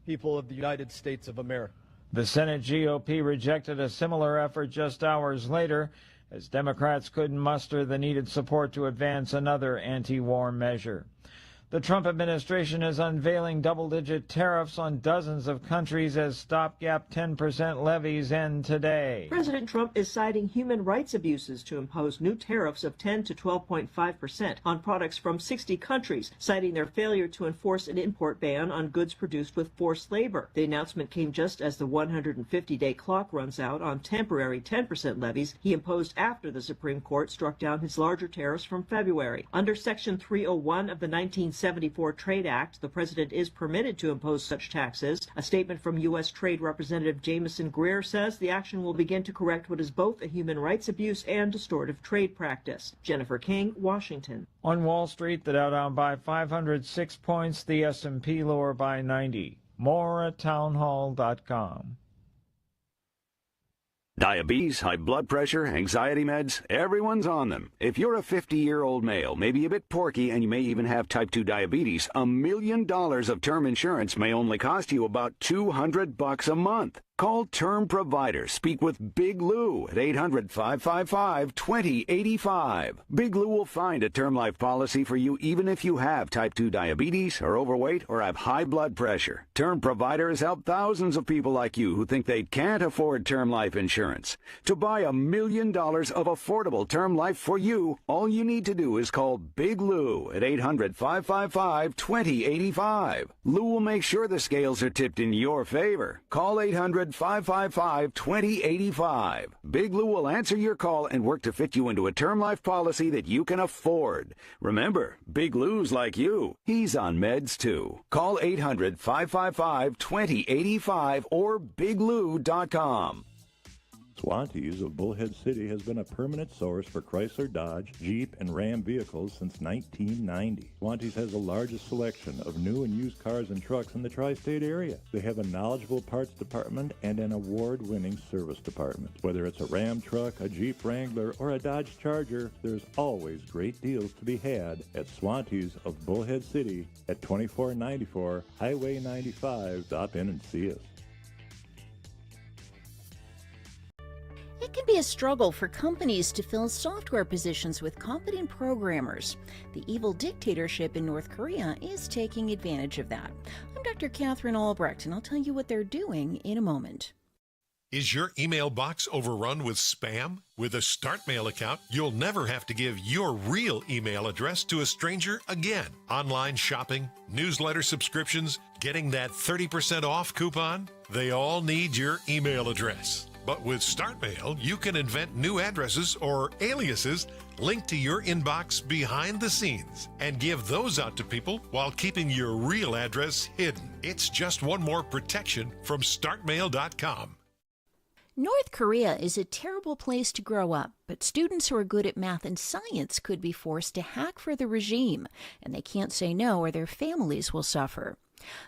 people of the United States of America. The Senate GOP rejected a similar effort just hours later as Democrats couldn't muster the needed support to advance another anti-war measure. The Trump administration is unveiling double-digit tariffs on dozens of countries as stopgap 10% levies end today. President Trump is citing human rights abuses to impose new tariffs of 10 to 12.5% on products from 60 countries, citing their failure to enforce an import ban on goods produced with forced labor. The announcement came just as the 150-day clock runs out on temporary 10% levies he imposed after the Supreme Court struck down his larger tariffs from February. Under Section 301 of the 1974 Trade Act, the president is permitted to impose such taxes. A statement from U.S. Trade Representative Jamison Greer says the action will begin to correct what is both a human rights abuse and distortive trade practice. Jennifer King, Washington. On Wall Street, the Dow down by 506 points, the S&P lower by 90. More at townhall.com. Diabetes, high blood pressure, anxiety meds, everyone's on them. If you're a 50-year-old male, maybe a bit porky, and you may even have type 2 diabetes, $1 million of term insurance may only cost you about $200 a month. Call Term Provider. Speak with Big Lou at 800-555-2085. Big Lou will find a term life policy for you even if you have type 2 diabetes, are overweight, or have high blood pressure. Term Provider has helped thousands of people like you who think they can't afford term life insurance. To buy $1 million of affordable term life for you, all you need to do is call Big Lou at 800-555-2085. Lou will make sure the scales are tipped in your favor. Call 800-555-2085. Big Lou will answer your call and work to fit you into a term life policy that you can afford. Remember, Big Lou's like you. He's on meds too. Call 800-555-2085 or biglou.com. Swantees of Bullhead City has been a permanent source for Chrysler, Dodge, Jeep, and Ram vehicles since 1990. Swantees has the largest selection of new and used cars and trucks in the tri-state area. They have a knowledgeable parts department and an award-winning service department. Whether it's a Ram truck, a Jeep Wrangler, or a Dodge Charger, there's always great deals to be had at Swantees of Bullhead City at 2494 Highway 95. Stop in and see us. It can be a struggle for companies to fill software positions with competent programmers. The evil dictatorship in North Korea is taking advantage of that. I'm Dr. Catherine Albrecht, and I'll tell you what they're doing in a moment. Is your email box overrun with spam? With a StartMail account, you'll never have to give your real email address to a stranger again. Online shopping, newsletter subscriptions, getting that 30% off coupon, they all need your email address. But with StartMail, you can invent new addresses or aliases linked to your inbox behind the scenes and give those out to people while keeping your real address hidden. It's just one more protection from StartMail.com. North Korea is a terrible place to grow up, but students who are good at math and science could be forced to hack for the regime, and they can't say no or their families will suffer.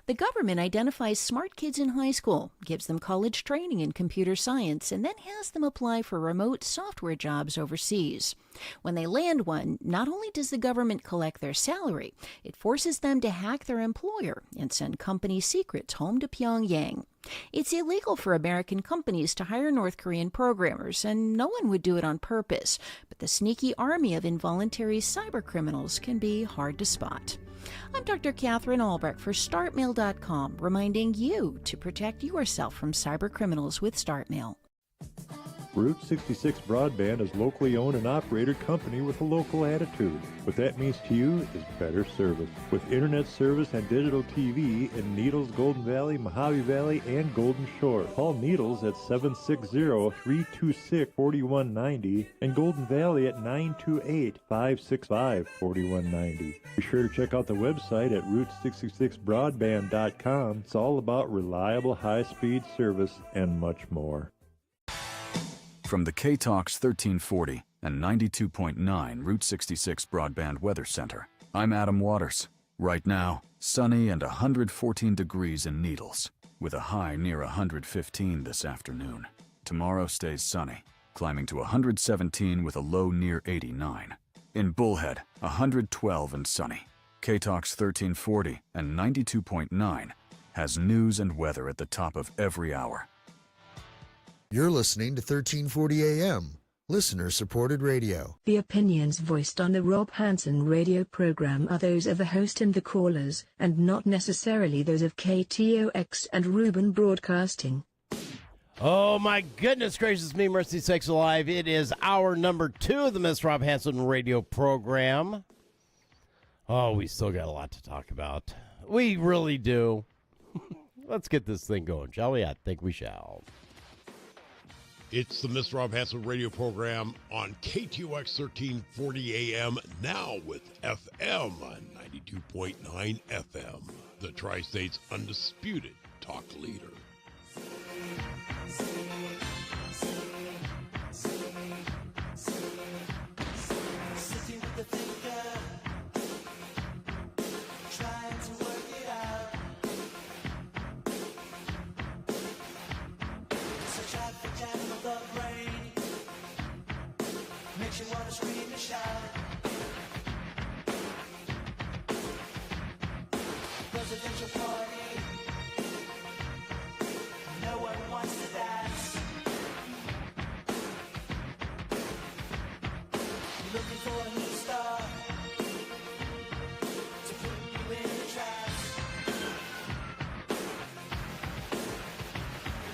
The government identifies smart kids in high school, gives them college training in computer science, and then has them apply for remote software jobs overseas. When they land one, not only does the government collect their salary, it forces them to hack their employer and send company secrets home to Pyongyang. It's illegal for American companies to hire North Korean programmers, and no one would do it on purpose, but the sneaky army of involuntary cybercriminals can be hard to spot. I'm Dr. Catherine Albrecht for StartMail.com, reminding you to protect yourself from cybercriminals with StartMail. Route 66 Broadband is locally owned and operated company with a local attitude. What that means to you is better service. With internet service and digital TV in Needles, Golden Valley, Mojave Valley, and Golden Shore. Call Needles at 760-326-4190 and Golden Valley at 928-565-4190. Be sure to check out the website at Route66Broadband.com. It's all about reliable high-speed service and much more. From the KTOX 1340 and 92.9 Route 66 Broadband Weather Center, I'm Adam Waters. Right now, sunny and 114 degrees in Needles, with a high near 115 this afternoon. Tomorrow stays sunny, climbing to 117 with a low near 89. In Bullhead, 112 and sunny. KTOX 1340 and 92.9 has news and weather at the top of every hour. You're listening to 1340 AM, listener-supported radio. The opinions voiced on the Rob Hanson radio program are those of the host and the callers, and not necessarily those of KTOX and Reuben Broadcasting. Oh, my goodness gracious me, mercy sakes alive. It is hour number 2 of the Miss Rob Hanson radio program. Oh, we still got a lot to talk about. We really do. Let's get this thing going, shall we? I think we shall. It's the Miss Rob Hanson radio program on KTOX 1340 AM, now with FM 92.9 FM, the Tri-State's undisputed talk leader. Makes you wanna scream and shout. Presidential party. No one wants to dance. Looking for a new star to put you in the traps.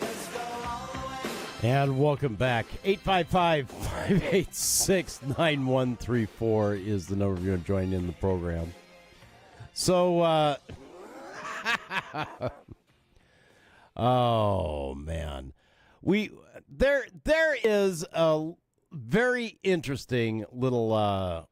Let's go all the way. And welcome back. 855-586-9134 is the number you're going to join in the program. So, oh, man. There is a very interesting little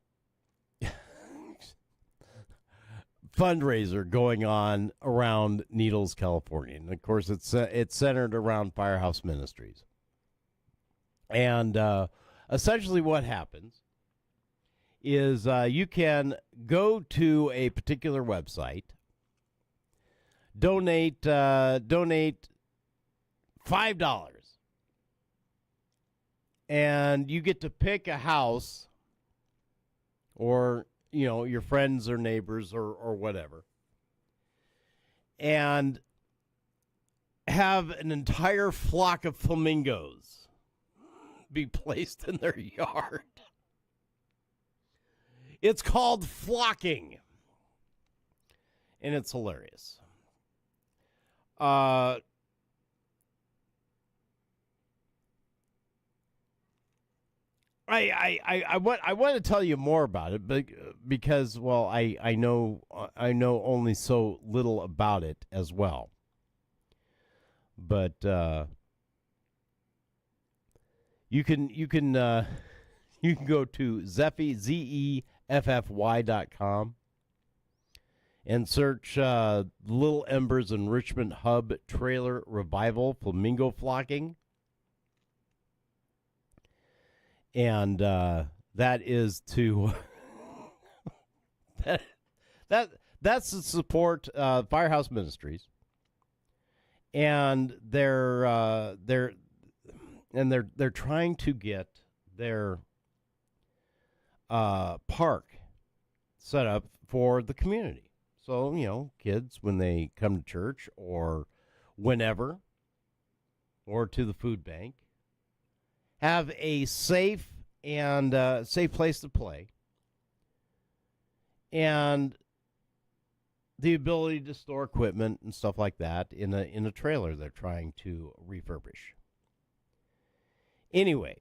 fundraiser going on around Needles, California. And, of course, it's centered around Firehouse Ministries. And essentially what happens is you can go to a particular website, donate $5, and you get to pick a house or, you know, your friends or neighbors or whatever, and have an entire flock of flamingos be placed in their yard. It's called flocking, and it's hilarious. I want to tell you more about it, but because I know only so little about it as well. But you can go to ZEFFY.com and search Little Embers Enrichment Hub Trailer Revival Flamingo Flocking. And that is to that's to support Firehouse Ministries, and they're trying to get their park set up for the community. So, kids, when they come to church or whenever, or to the food bank, have a safe and safe place to play, and the ability to store equipment and stuff like that in a trailer they're trying to refurbish. Anyway,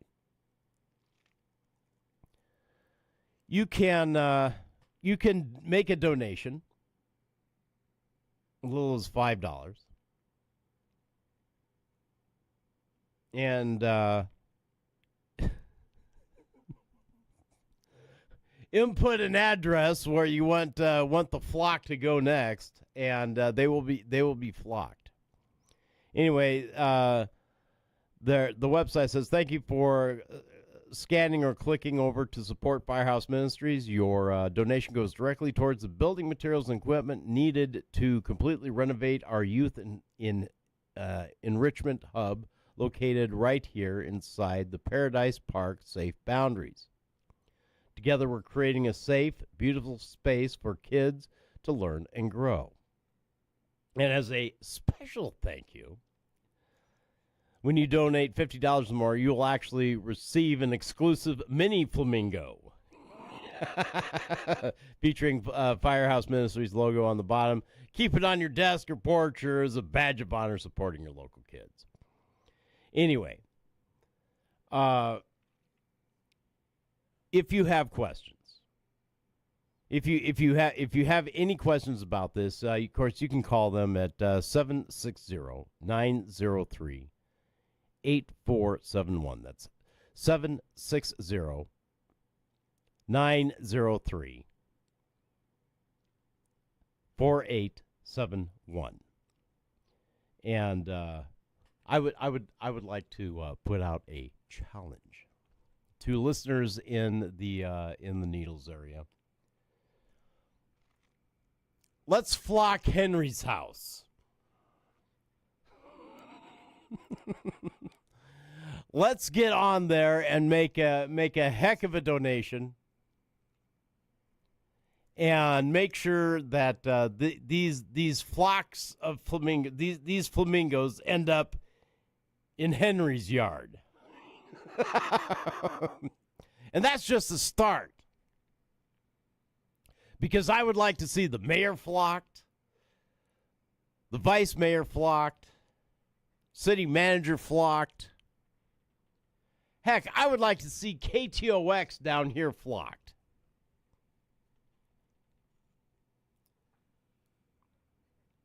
you can make a donation, as little as $5, and input an address where you want the flock to go next, and they will be flocked. Anyway, the website says, thank you for scanning or clicking over to support Firehouse Ministries. Your donation goes directly towards the building materials and equipment needed to completely renovate our youth enrichment hub located right here inside the Paradise Park safe boundaries. Together, we're creating a safe, beautiful space for kids to learn and grow. And as a special thank you, when you donate $50 or more, you'll actually receive an exclusive mini flamingo featuring Firehouse Ministries logo on the bottom. Keep it on your desk or porch or as a badge of honor supporting your local kids. Anyway, if you have questions, if you have any questions about this, of course you can call them at 760-903-8471. That's 760-903-4871. And I would like to put out a challenge to listeners in the Needles area. Let's flock Henry's house. Let's get on there and make a heck of a donation, and make sure that these flocks of these flamingos end up in Henry's yard. And that's just the start. Because I would like to see the mayor flocked, the vice mayor flocked, city manager flocked. Heck, I would like to see KTOX down here flocked.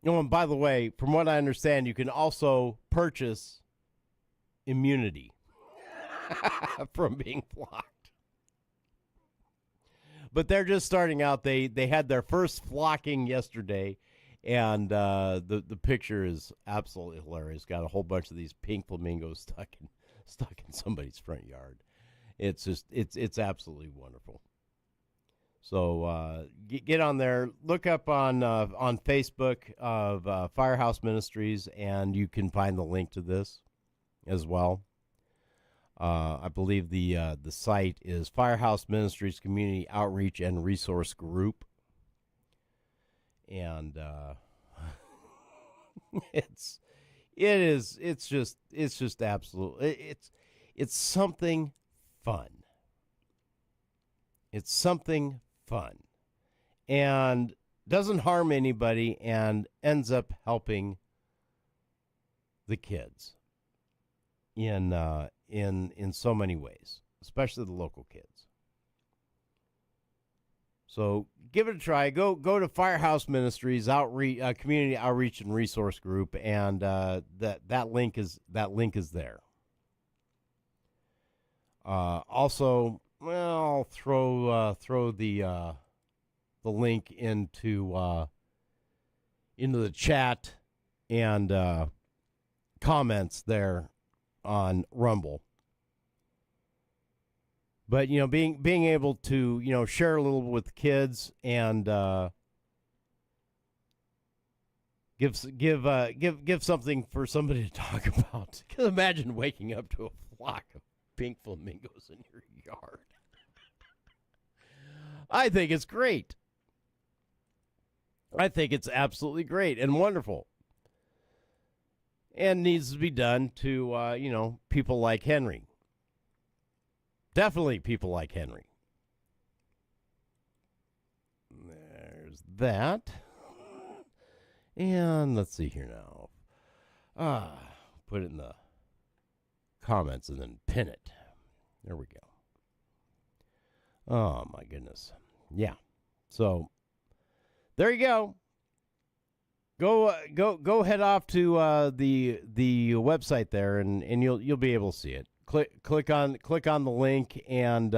Oh, and by the way, from what I understand, you can also purchase immunity from being flocked. But they're just starting out. They had their first flocking yesterday, and the picture is absolutely hilarious. Got a whole bunch of these pink flamingos stuck in somebody's front yard. It's just it's absolutely wonderful. So get on there, look up on Facebook of Firehouse Ministries, and you can find the link to this as well. I believe the site is Firehouse Ministries Community Outreach and Resource Group, and it's just absolutely it's something fun. It's something fun, and doesn't harm anybody, and ends up helping the kids in so many ways, especially the local kids. So give it a try. Go to Firehouse Ministries Community Outreach and Resource Group, and that link is there. Also, well, I'll throw the link into the chat and comments there on Rumble. But, being able to, share a little with the kids and give something for somebody to talk about. Because imagine waking up to a flock of pink flamingos in your yard. I think it's great. I think it's absolutely great and wonderful. And needs to be done to, people like Henry. Definitely people like Henry. There's that. And let's see here now. Put it in the comments and then pin it. There we go. Oh, my goodness. Yeah. So, there you go. Go head off to the website there, and you'll be able to see it. Click on the link, and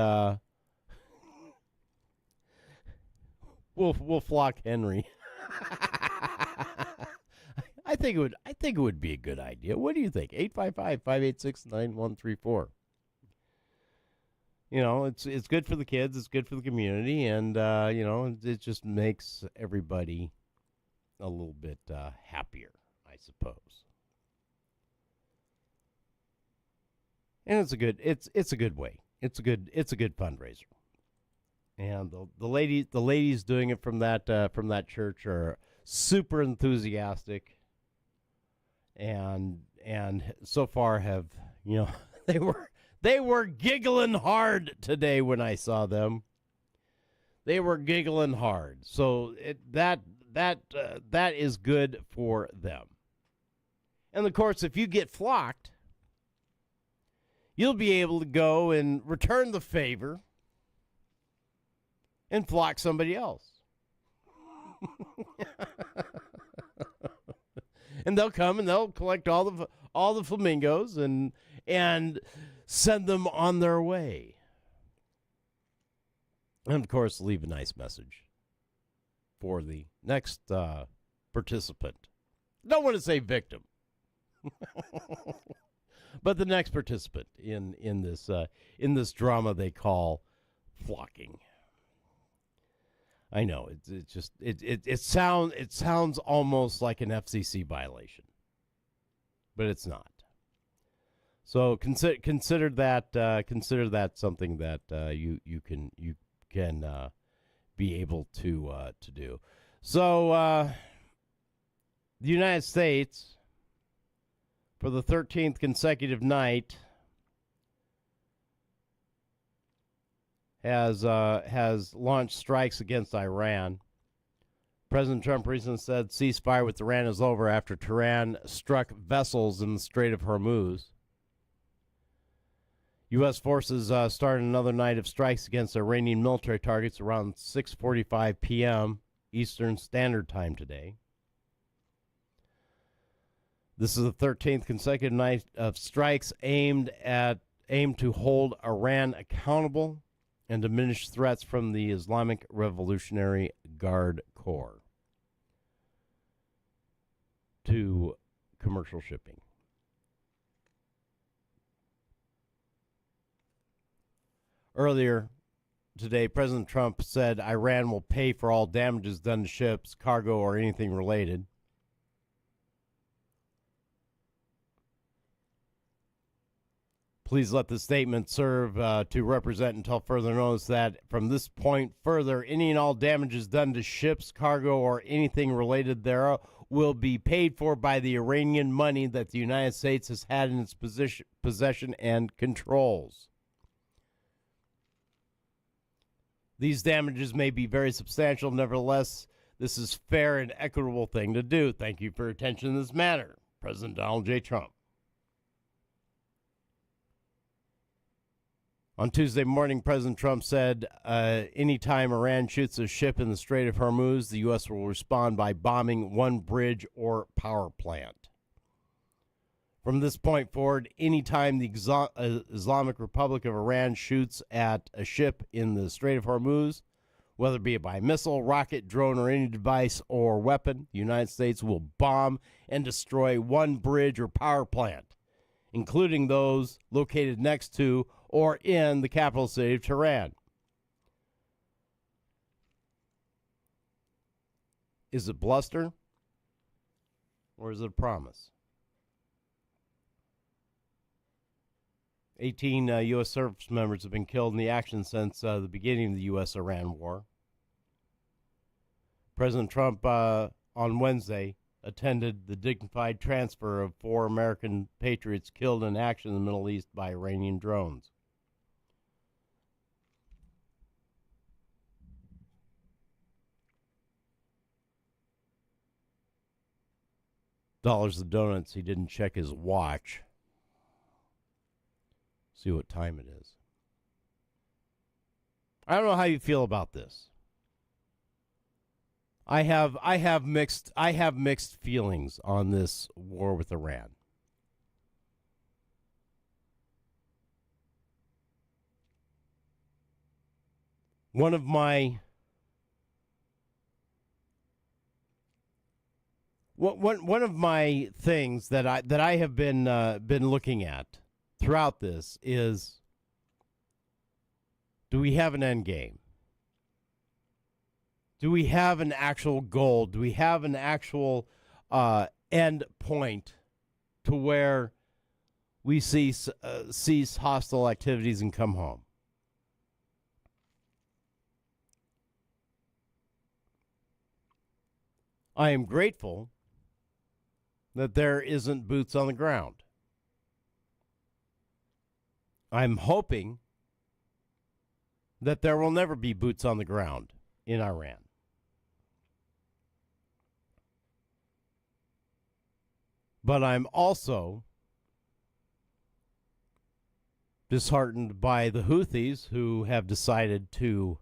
we'll flock Henry. I think it would be a good idea. What do you think? 855-586-9134. It's good for the kids, it's good for the community, and it just makes everybody a little bit happier, I suppose. And it's a good way. It's a good fundraiser. And the ladies doing it from that church are super enthusiastic, and so far have they were giggling hard today when I saw them. They were giggling hard. So that is good for them. And of course, if you get flocked, you'll be able to go and return the favor and flock somebody else. And they'll come and they'll collect all the flamingos and send them on their way. And of course, leave a nice message for the next participant. Don't want to say victim. But the next participant in this drama they call flocking. I know it sounds almost like an FCC violation, but it's not. So consider that something that you can be able to do. So the United States, for the 13th consecutive night, has launched strikes against Iran. President Trump recently said ceasefire with Iran is over after Tehran struck vessels in the Strait of Hormuz. U.S. forces started another night of strikes against Iranian military targets around 6:45 p.m. Eastern Standard Time today. This is the 13th consecutive night of strikes aimed to hold Iran accountable and diminish threats from the Islamic Revolutionary Guard Corps to commercial shipping. Earlier today, President Trump said Iran will pay for all damages done to ships, cargo, or anything related. Please let the statement serve to represent until further notice that from this point further, any and all damages done to ships, cargo, or anything related thereof will be paid for by the Iranian money that the United States has had in its possession and controls. These damages may be very substantial. Nevertheless, this is fair and equitable thing to do. Thank you for your attention in this matter. President Donald J. Trump. On Tuesday morning, President Trump said, anytime Iran shoots a ship in the Strait of Hormuz, the U.S. will respond by bombing one bridge or power plant. From this point forward, anytime the Islamic Republic of Iran shoots at a ship in the Strait of Hormuz, whether it be by missile, rocket, drone, or any device or weapon, the United States will bomb and destroy one bridge or power plant, including those located next to or in the capital city of Tehran. Is it bluster? Or is it a promise? 18 U.S. service members have been killed in the action since the beginning of the U.S.-Iran war. President Trump, on Wednesday, attended the dignified transfer of 4 American patriots killed in action in the Middle East by Iranian drones. Dollars of donuts. He didn't check his watch. See what time it is. I don't know how you feel about this. I have mixed feelings on this war with Iran. One of my things that I have been looking at throughout this is, do we have an end game? Do we have an actual goal? Do we have an actual end point to where we cease hostile activities and come home? I am grateful that there isn't boots on the ground. I'm hoping that there will never be boots on the ground in Iran. But I'm also disheartened by the Houthis, who have decided to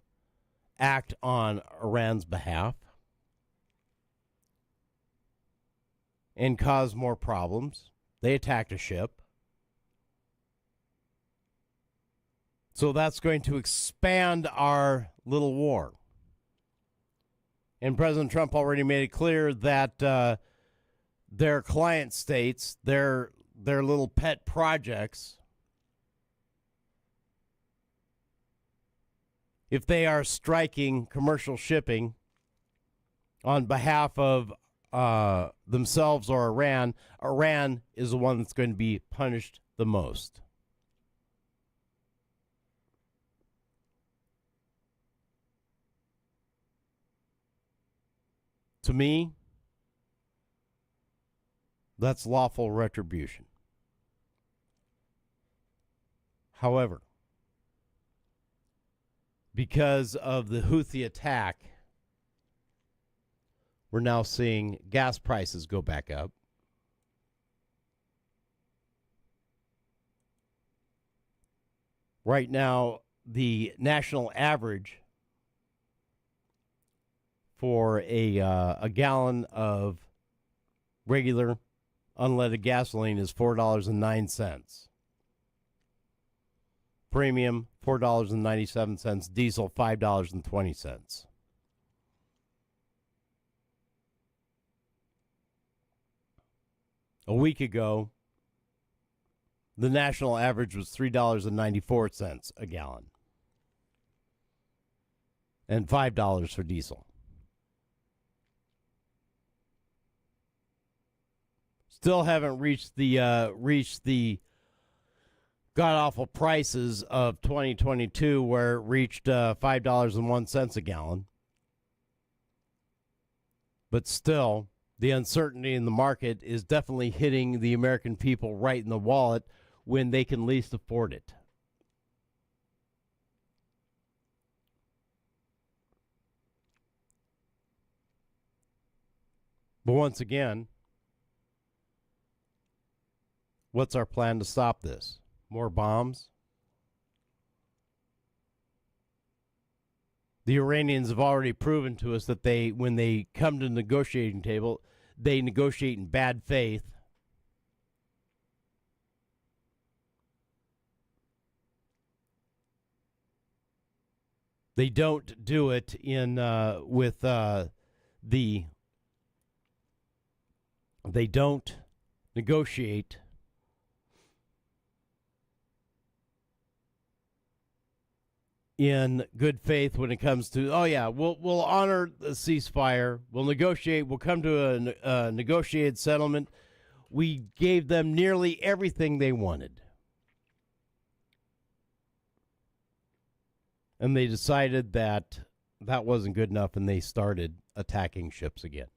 act on Iran's behalf and cause more problems. They attacked a ship. So that's going to expand our little war. And President Trump already made it clear that their client states, their little pet projects, if they are striking commercial shipping on behalf of themselves or Iran, Iran is the one that's going to be punished the most. To me, that's lawful retribution. However, because of the Houthi attack, we're now seeing gas prices go back up. Right now, the national average for a gallon of regular unleaded gasoline is $4.09. Premium, $4.97. Diesel, $5.20. A week ago, the national average was $3.94 a gallon. And $5 for diesel. Still haven't reached the god-awful prices of 2022, where it reached $5.01 a gallon. But still, the uncertainty in the market is definitely hitting the American people right in the wallet when they can least afford it. But once again, what's our plan to stop this? More bombs? The Iranians have already proven to us that when they come to the negotiating table, they negotiate in bad faith. They don't do it they don't negotiate in good faith when it comes to, oh yeah, we'll honor the ceasefire, we'll negotiate, we'll come to a negotiated settlement. We gave them nearly everything they wanted. And they decided that that wasn't good enough, and they started attacking ships again.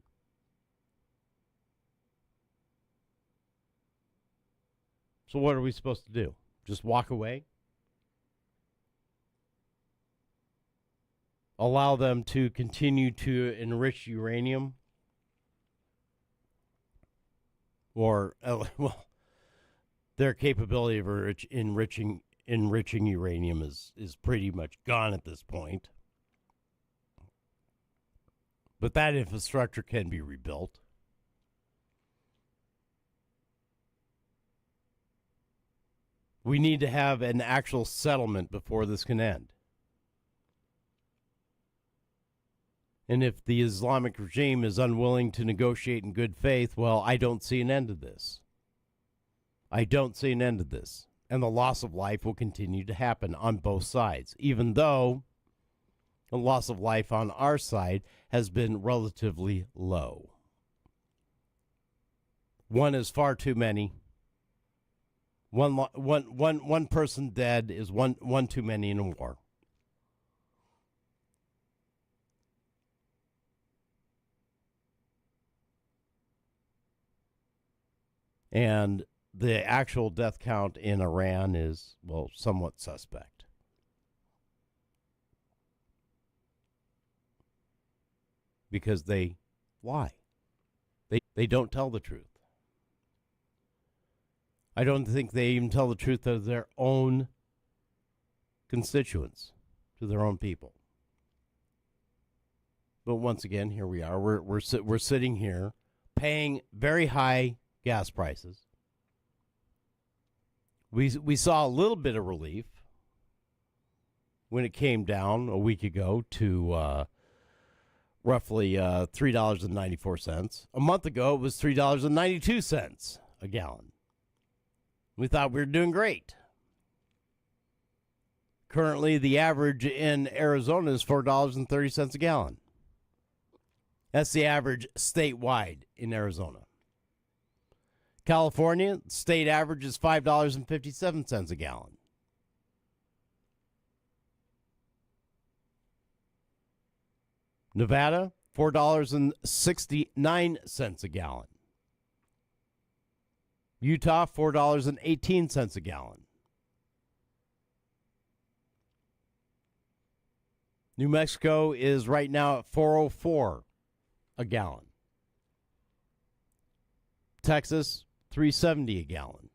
So what are we supposed to do? Just walk away? Allow them to continue to enrich uranium? Or, well, their capability of enriching uranium is pretty much gone at this point. But that infrastructure can be rebuilt. We need to have an actual settlement before this can end. And if the Islamic regime is unwilling to negotiate in good faith, well, I don't see an end to this. I don't see an end to this. And the loss of life will continue to happen on both sides, even though the loss of life on our side has been relatively low. One is far too many. One person dead is one too many in a war. And the actual death count in Iran is, well, somewhat suspect. Because they lie. They don't tell the truth. I don't think they even tell the truth to their own constituents, to their own people. But once again, here we are. We're sitting here paying very high gas prices. We saw a little bit of relief when it came down a week ago to roughly $3.94. A month ago, it was $3.92 a gallon. We thought we were doing great. Currently, the average in Arizona is $4.30 a gallon. That's the average statewide in Arizona. California, state average is $5.57 a gallon. Nevada, $4.69 a gallon. Utah, $4.18 a gallon. New Mexico is right now at $4.04 a gallon. Texas, $3.70 a gallon.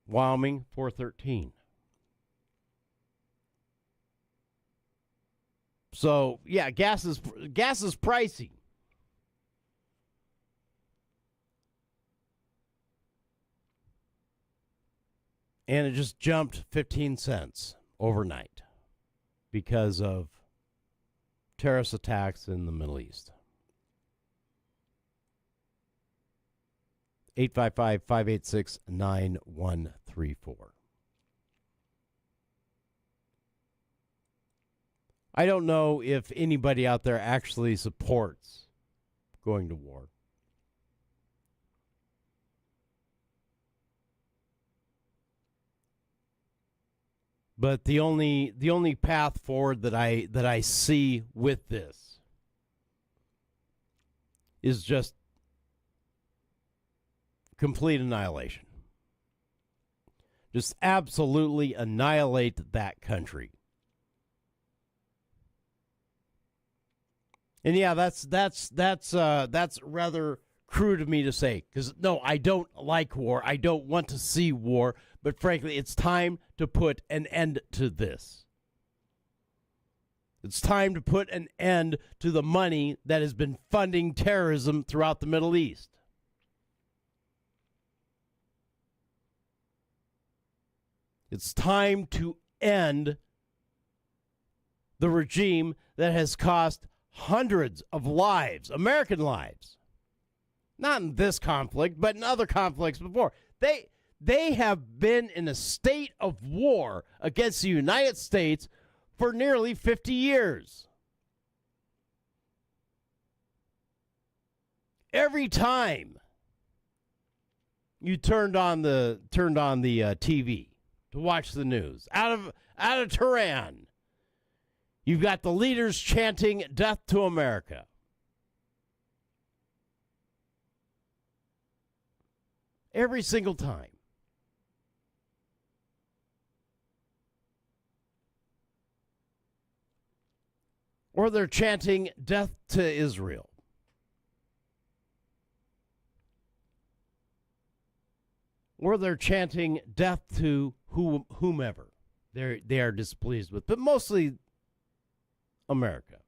Wyoming, $4.13. So, yeah, gas is pricey. And it just jumped 15 cents overnight because of terrorist attacks in the Middle East. 855-586-9134. I don't know if anybody out there actually supports going to war. But the only path forward that I see with this is just complete annihilation. Just absolutely annihilate that country. And yeah, that's rather crude of me to say, because no, I don't like war. I don't want to see war. But frankly, it's time to put an end to this. It's time to put an end to the money that has been funding terrorism throughout the Middle East. It's time to end the regime that has cost hundreds of lives, American lives. Not in this conflict, but in other conflicts before. They have been in a state of war against the United States for nearly 50 years. Every time you turned on the TV to watch the news out of Tehran, you've got the leaders chanting "Death to America." Every single time. Or they're chanting "Death to Israel." Or they're chanting "Death to whomever they are displeased with, but mostly America.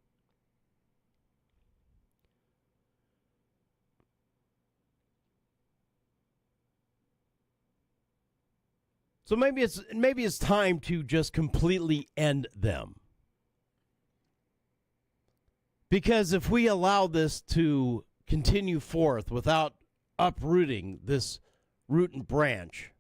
So maybe it's time to just completely end them. Because if we allow this to continue forth without uprooting this root and branch,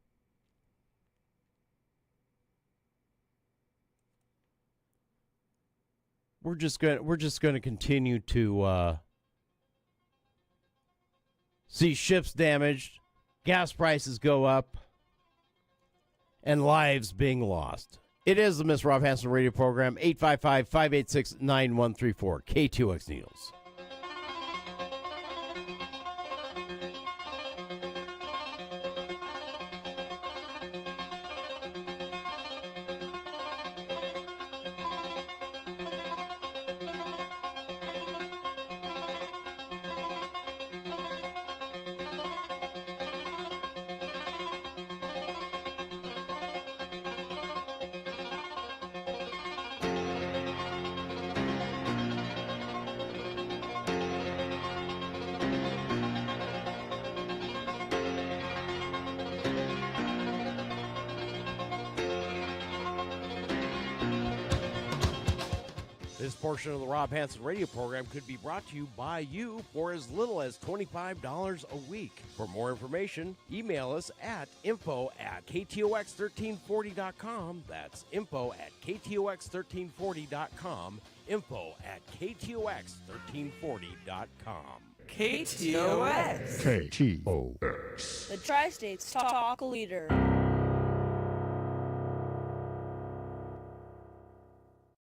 we're just going to continue to see ships damaged, gas prices go up, and lives being lost. It is the Miss Rob Hanson radio program, 855-586-9134, KTOX Needles. This portion of the Rob Hanson radio program could be brought to you by you for as little as $25 a week. For more information, email us at info@ktox1340.com. That's info@ktox1340.com. info@ktox1340.com. KTOX. KTOX. The Tri-States Talk Leader.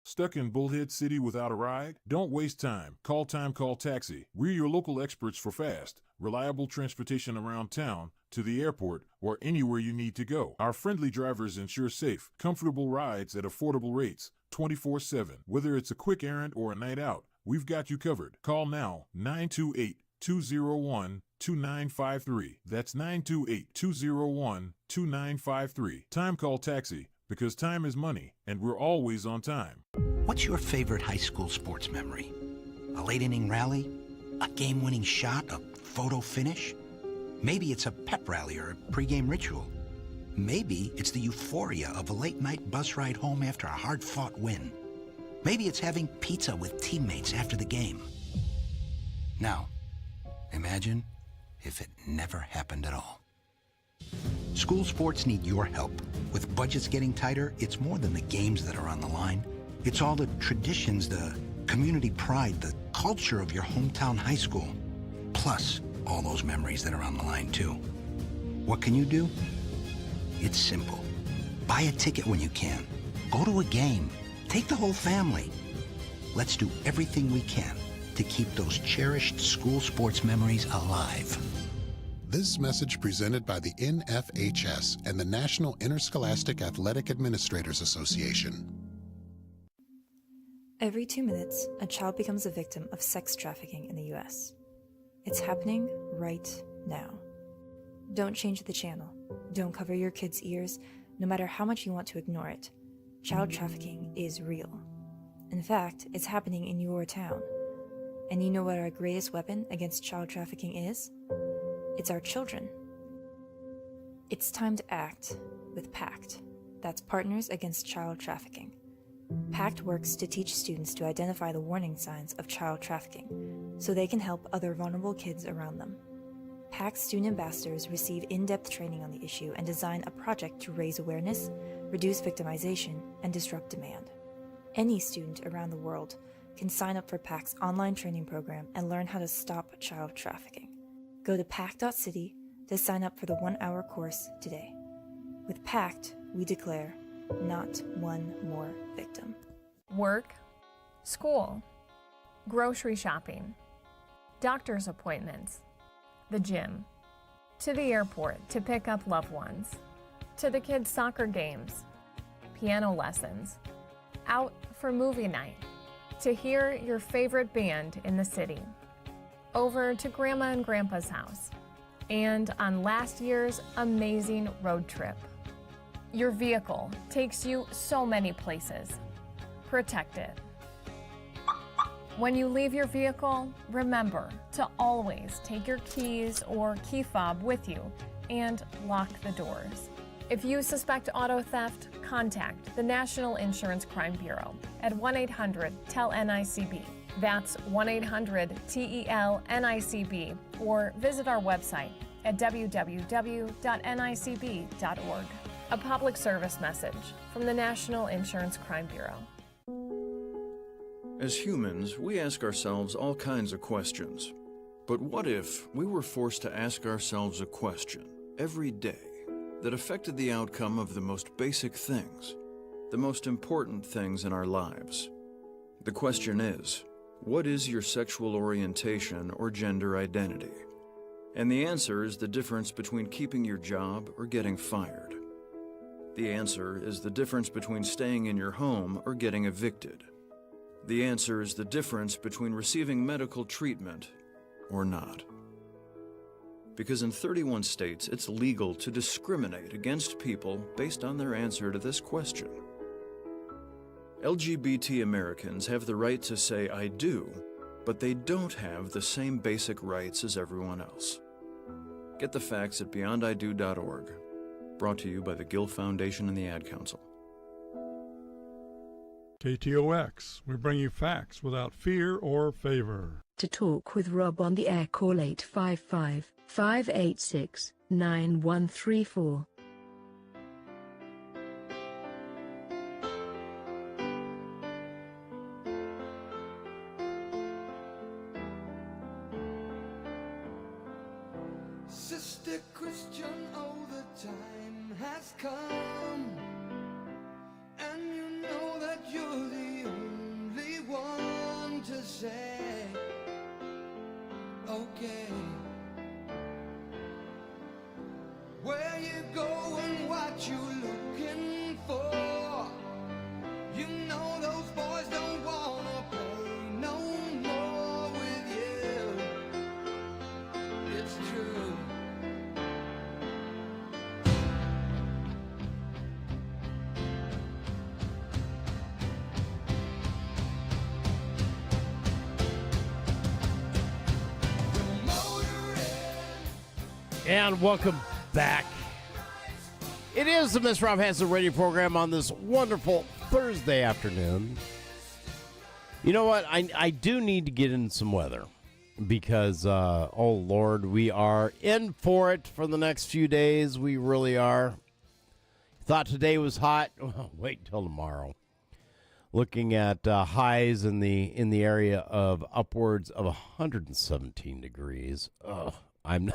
Stuck in Bullhead City without a ride? Don't waste time. Call Taxi. We're your local experts for fast, reliable transportation around town, to the airport, or anywhere you need to go. Our friendly drivers ensure safe, comfortable rides at affordable rates, 24/7. Whether it's a quick errand or a night out, we've got you covered. Call now, 928-201-2953. That's 928-201-2953. Time Call Taxi, because time is money, and we're always on time. What's your favorite high school sports memory? A late-inning rally? A game-winning shot? A photo finish? Maybe it's a pep rally or a pregame ritual. Maybe it's the euphoria of a late-night bus ride home after a hard-fought win. Maybe it's having pizza with teammates after the game. Now, imagine if it never happened at all. School sports need your help. With budgets getting tighter, it's more than the games that are on the line. It's all the traditions, the community pride, the culture of your hometown high school. Plus, all those memories that are on the line, too. What can you do? It's simple. Buy a ticket when you can. Go to a game. Take the whole family. Let's do everything we can to keep those cherished school sports memories alive. This message presented by the NFHS and the National Interscholastic Athletic Administrators Association. Every 2 minutes, a child becomes a victim of sex trafficking in the U.S. It's happening right now. Don't change the channel. Don't cover your kids' ears, no matter how much you want to ignore it. Child trafficking is real. In fact, it's happening in your town. And you know what our greatest weapon against child trafficking is? It's our children. It's time to act with PACT. That's Partners Against Child Trafficking. PACT works to teach students to identify the warning signs of child trafficking so they can help other vulnerable kids around them. PACT student ambassadors receive in-depth training on the issue and design a project to raise awareness, reduce victimization, and disrupt demand. Any student around the world can sign up for PACT's online training program and learn how to stop child trafficking. Go to pact.city to sign up for the 1-hour course today. With PACT, we declare not one more victim. Work, school, grocery shopping, doctor's appointments, the gym, to the airport to pick up loved ones, to the kids' soccer games, piano lessons, out for movie night, to hear your favorite band in the city, over to Grandma and Grandpa's house, and on last year's amazing road trip. Your vehicle takes you so many places. Protect it. When you leave your vehicle, remember to always take your keys or key fob with you and lock the doors. If you suspect auto theft, contact the National Insurance Crime Bureau at 1-800-TEL-NICB. That's 1-800-TEL-NICB, or visit our website at www.nicb.org. A public service message from the National Insurance Crime Bureau. As humans, we ask ourselves all kinds of questions. But what if we were forced to ask ourselves a question every day that affected the outcome of the most basic things, the most important things in our lives? The question is, what is your sexual orientation or gender identity? And the answer is the difference between keeping your job or getting fired. The answer is the difference between staying in your home or getting evicted. The answer is the difference between receiving medical treatment or not. Because in 31 states, it's legal to discriminate against people based on their answer to this question. LGBT Americans have the right to say I do, but they don't have the same basic rights as everyone else. Get the facts at beyondido.org. Brought to you by the Gill Foundation and the Ad Council. KTOX, we bring you facts without fear or favor. To talk with Rob on the air, call 855-586-9134. Sister Christian, oh, the time has come, and you know that you're the only one to say, okay, where you going, what you looking for, you know those boys don't wanna play no more with you, it's true. And welcome back. It is the Miss Rob Hanson radio program on this wonderful Thursday afternoon. You know what? I do need to get in some weather because, oh, Lord, we are in for it for the next few days. We really are. Thought today was hot. Well, wait until tomorrow. Looking at highs in the area of upwards of 117 degrees. Ugh. I'm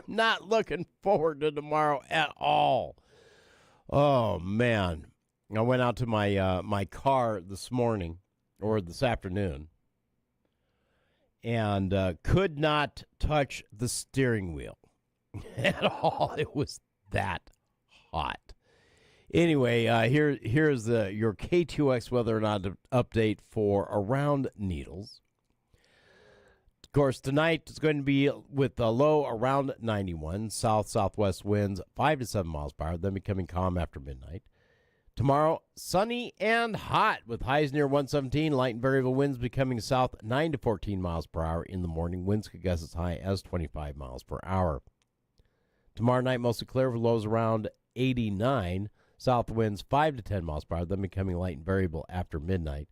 not looking forward to tomorrow at all. Oh, man. I went out to my my car this morning, or this afternoon, and could not touch the steering wheel at all. It was that hot. Anyway, here's your KTOX weather and update for around Needles. Of course, tonight it's going to be with the low around 91, south-southwest winds 5 to 7 miles per hour, then becoming calm after midnight. Tomorrow, sunny and hot with highs near 117, light and variable winds becoming south 9 to 14 miles per hour in the morning. Winds could gust as high as 25 miles per hour. Tomorrow night, mostly clear with lows around 89, south winds 5 to 10 miles per hour, then becoming light and variable after midnight.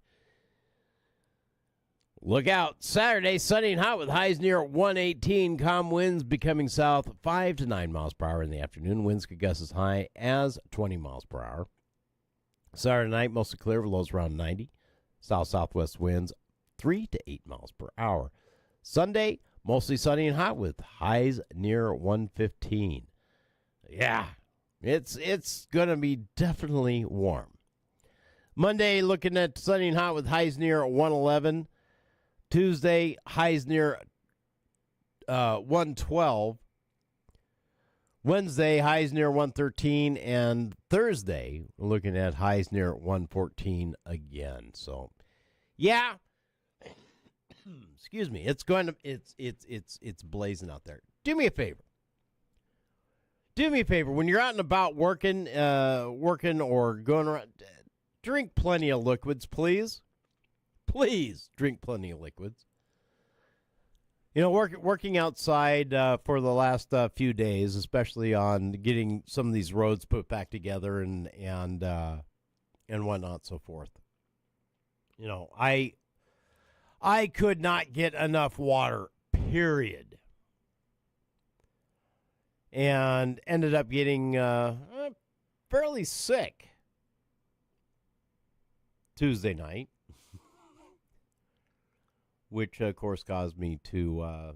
Look out. Saturday, sunny and hot with highs near 118. Calm winds becoming south 5 to 9 miles per hour in the afternoon. Winds could gust as high as 20 miles per hour. Saturday night, mostly clear with lows around 90. South-southwest winds 3 to 8 miles per hour. Sunday, mostly sunny and hot with highs near 115. Yeah, it's going to be definitely warm. Monday, looking at sunny and hot with highs near 111. Tuesday, highs near 112. Wednesday, highs near 113. And Thursday, we're looking at highs near 114 again. So, yeah. Excuse me. It's blazing out there. Do me a favor. When you're out and about working or going around, drink plenty of liquids, please. Please drink plenty of liquids. You know, working outside for the last few days, especially on getting some of these roads put back together and whatnot, so forth. You know, I could not get enough water, period. And ended up getting fairly sick Tuesday night, which, of course, caused me to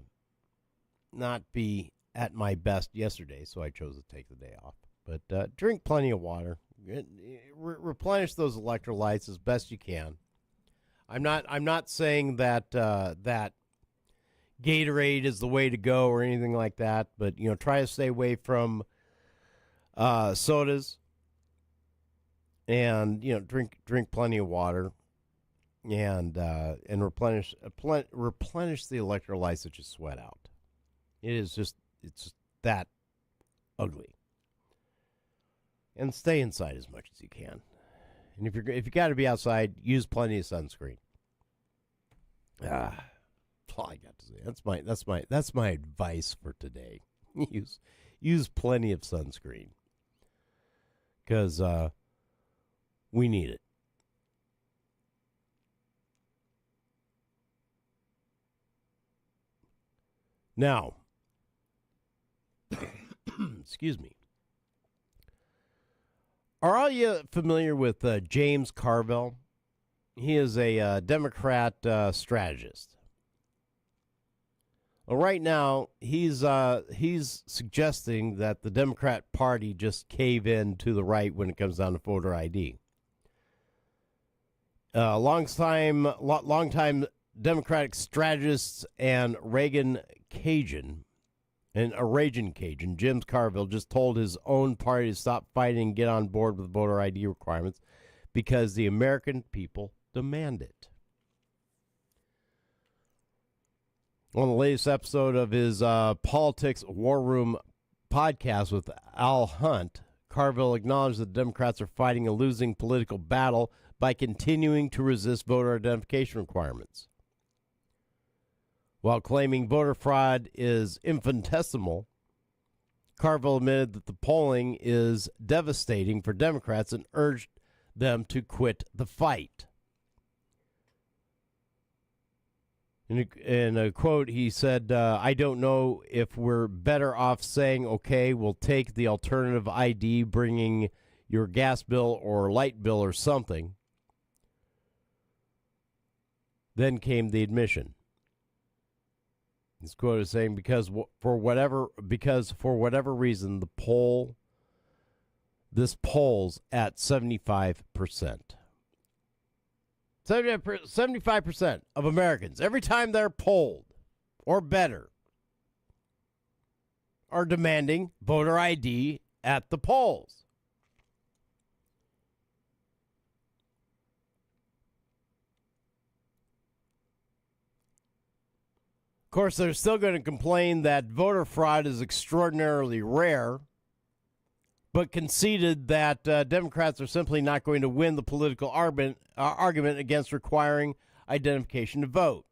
not be at my best yesterday, so I chose to take the day off. But drink plenty of water. Replenish those electrolytes as best you can. I'm not saying that that Gatorade is the way to go or anything like that, but you know, try to stay away from sodas, and you know, drink plenty of water, and replenish the electrolytes that you sweat out. It's just that ugly. And stay inside as much as you can. And if you got to be outside, use plenty of sunscreen. That's all I got to say. That's my advice for today. Use plenty of sunscreen, because we need it. Now, excuse me. Are all you familiar with James Carville? He is a Democrat strategist. Well, right now, he's suggesting that the Democrat Party just cave in to the right when it comes down to voter ID. Longtime Democratic strategist and Reagan Cajun, James Carville, just told his own party to stop fighting and get on board with voter ID requirements because the American people demand it. On the latest episode of his Politics War Room podcast with Al Hunt, Carville acknowledged that Democrats are fighting a losing political battle by continuing to resist voter identification requirements. While claiming voter fraud is infinitesimal, Carville admitted that the polling is devastating for Democrats and urged them to quit the fight. In a quote, he said, I don't know if we're better off saying, okay, we'll take the alternative ID, bringing your gas bill or light bill or something. Then came the admission. His quote is saying, because for whatever reason, this polls at 75%. 75% of Americans, every time they're polled, or better, are demanding voter ID at the polls. Of course, they're still going to complain that voter fraud is extraordinarily rare, but conceded that Democrats are simply not going to win the political argument against requiring identification to vote.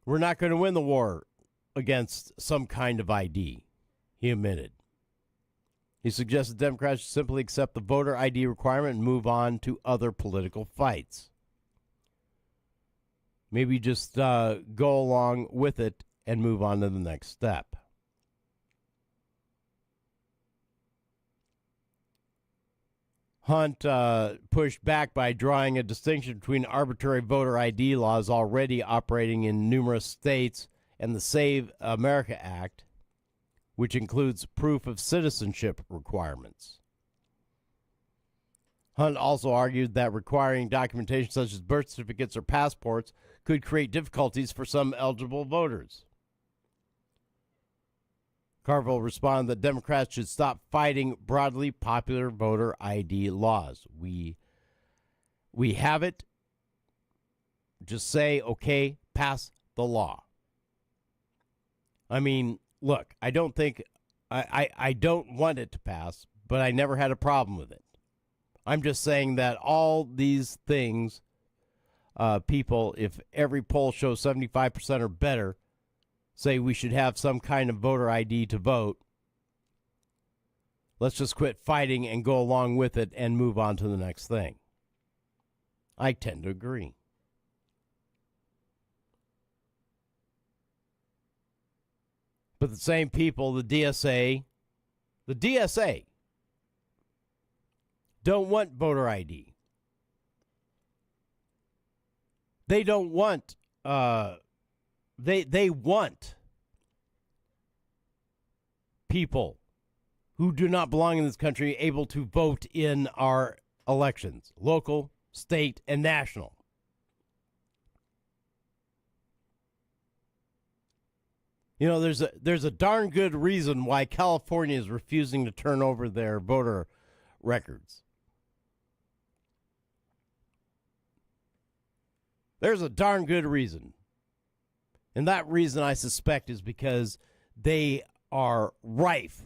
We're not going to win the war against some kind of ID, he admitted. He suggested Democrats should simply accept the voter ID requirement and move on to other political fights. Maybe just go along with it and move on to the next step. Hunt pushed back by drawing a distinction between arbitrary voter ID laws already operating in numerous states and the Save America Act, which includes proof of citizenship requirements. Hunt also argued that requiring documentation such as birth certificates or passports could create difficulties for some eligible voters. Carville responded that Democrats should stop fighting broadly popular voter ID laws. We have it. Just say, okay, pass the law. I mean, look, I don't want it to pass, but I never had a problem with it. I'm just saying that all these things, people, if every poll shows 75% or better, say we should have some kind of voter ID to vote. Let's just quit fighting and go along with it and move on to the next thing. I tend to agree. But the same people, the DSA don't want voter ID. They don't want They want people who do not belong in this country able to vote in our elections, local, state, and national. You know, there's a darn good reason why California is refusing to turn over their voter records. There's a darn good reason. And that reason, I suspect, is because they are rife.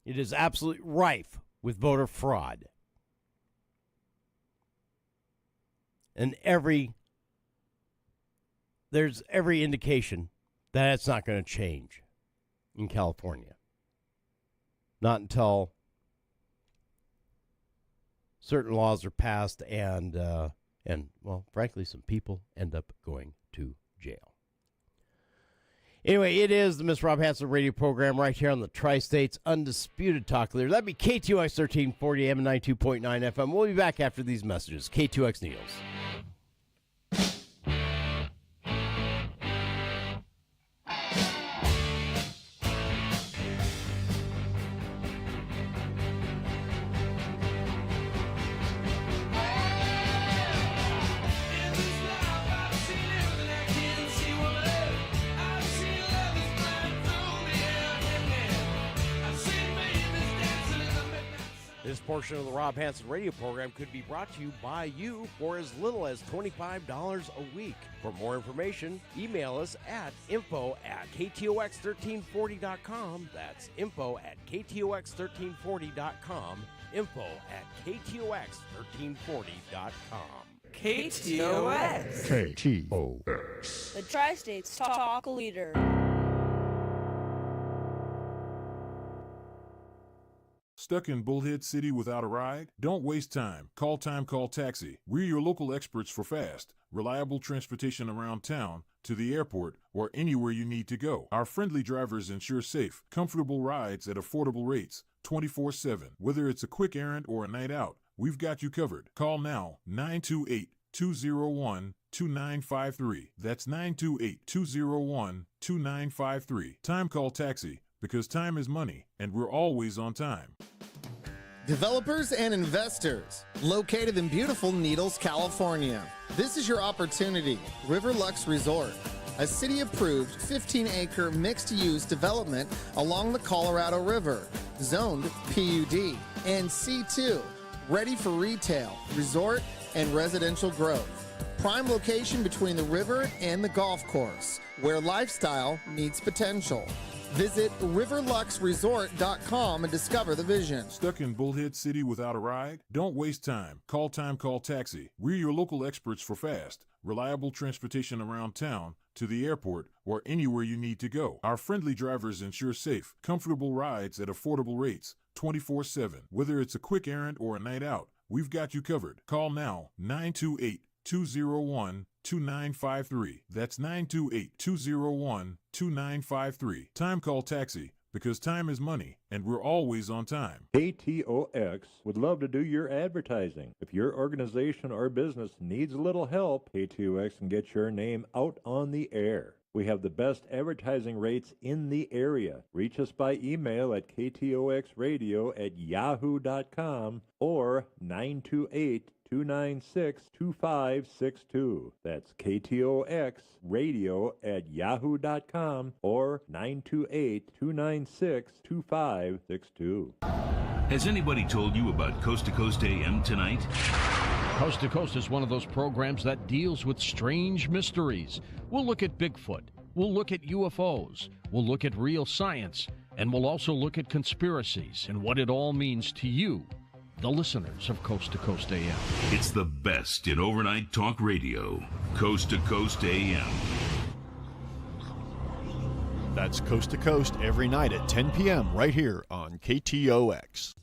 It is absolutely rife with voter fraud. And there's every indication that it's not going to change in California. Not until certain laws are passed and well, frankly, some people end up going to jail. Anyway, it is the Miss Rob Hanson radio program right here on the Tri-States Undisputed Talk Leader. That'd be KTOX 1340 AM and 92.9 FM. We'll be back after these messages. KTOX News. This portion of the Rob Hanson radio program could be brought to you by you for as little as $25 a week. For more information, email us at info@ktox1340.com. That's info@ktox1340.com. info@ktox1340.com. KTOX. KTOX. The Tri-States Talk Leader. Stuck in Bullhead City without a ride? Don't waste time. Call Taxi. We're your local experts for fast, reliable transportation around town, to the airport, or anywhere you need to go. Our friendly drivers ensure safe, comfortable rides at affordable rates, 24/7. Whether it's a quick errand or a night out, we've got you covered. Call now, 928-201-2953. That's 928-201-2953. Time Call Taxi, because time is money, and we're always on time. Developers and investors, located in beautiful Needles, California. This is your opportunity. River Lux Resort, a city-approved 15-acre mixed-use development along the Colorado River, zoned PUD and C2, ready for retail, resort, and residential growth. Prime location between the river and the golf course, where lifestyle meets potential. Visit riverluxresort.com and discover the vision. Stuck in Bullhead City without a ride? Don't waste time. Call Taxi. We're your local experts for fast, reliable transportation around town, to the airport, or anywhere you need to go. Our friendly drivers ensure safe, comfortable rides at affordable rates, 24/7. Whether it's a quick errand or a night out, we've got you covered. Call now, 928-201-2953. That's 928-201-2953. Time Call Taxi, because time is money, and we're always on time. KTOX would love to do your advertising. If your organization or business needs a little help, KTOX can get your name out on the air. We have the best advertising rates in the area. Reach us by email at ktoxradio@yahoo.com or 928-296-2562. That's ktoxradio@yahoo.com or 928-296-2562. Has anybody told you about Coast to Coast AM tonight? Coast to Coast is one of those programs that deals with strange mysteries. We'll look at Bigfoot. We'll look at UFOs. We'll look at real science. And we'll also look at conspiracies and what it all means to you, the listeners of Coast to Coast AM. It's the best in overnight talk radio. Coast to Coast AM. That's Coast to Coast every night at 10 p.m. right here on KTOX.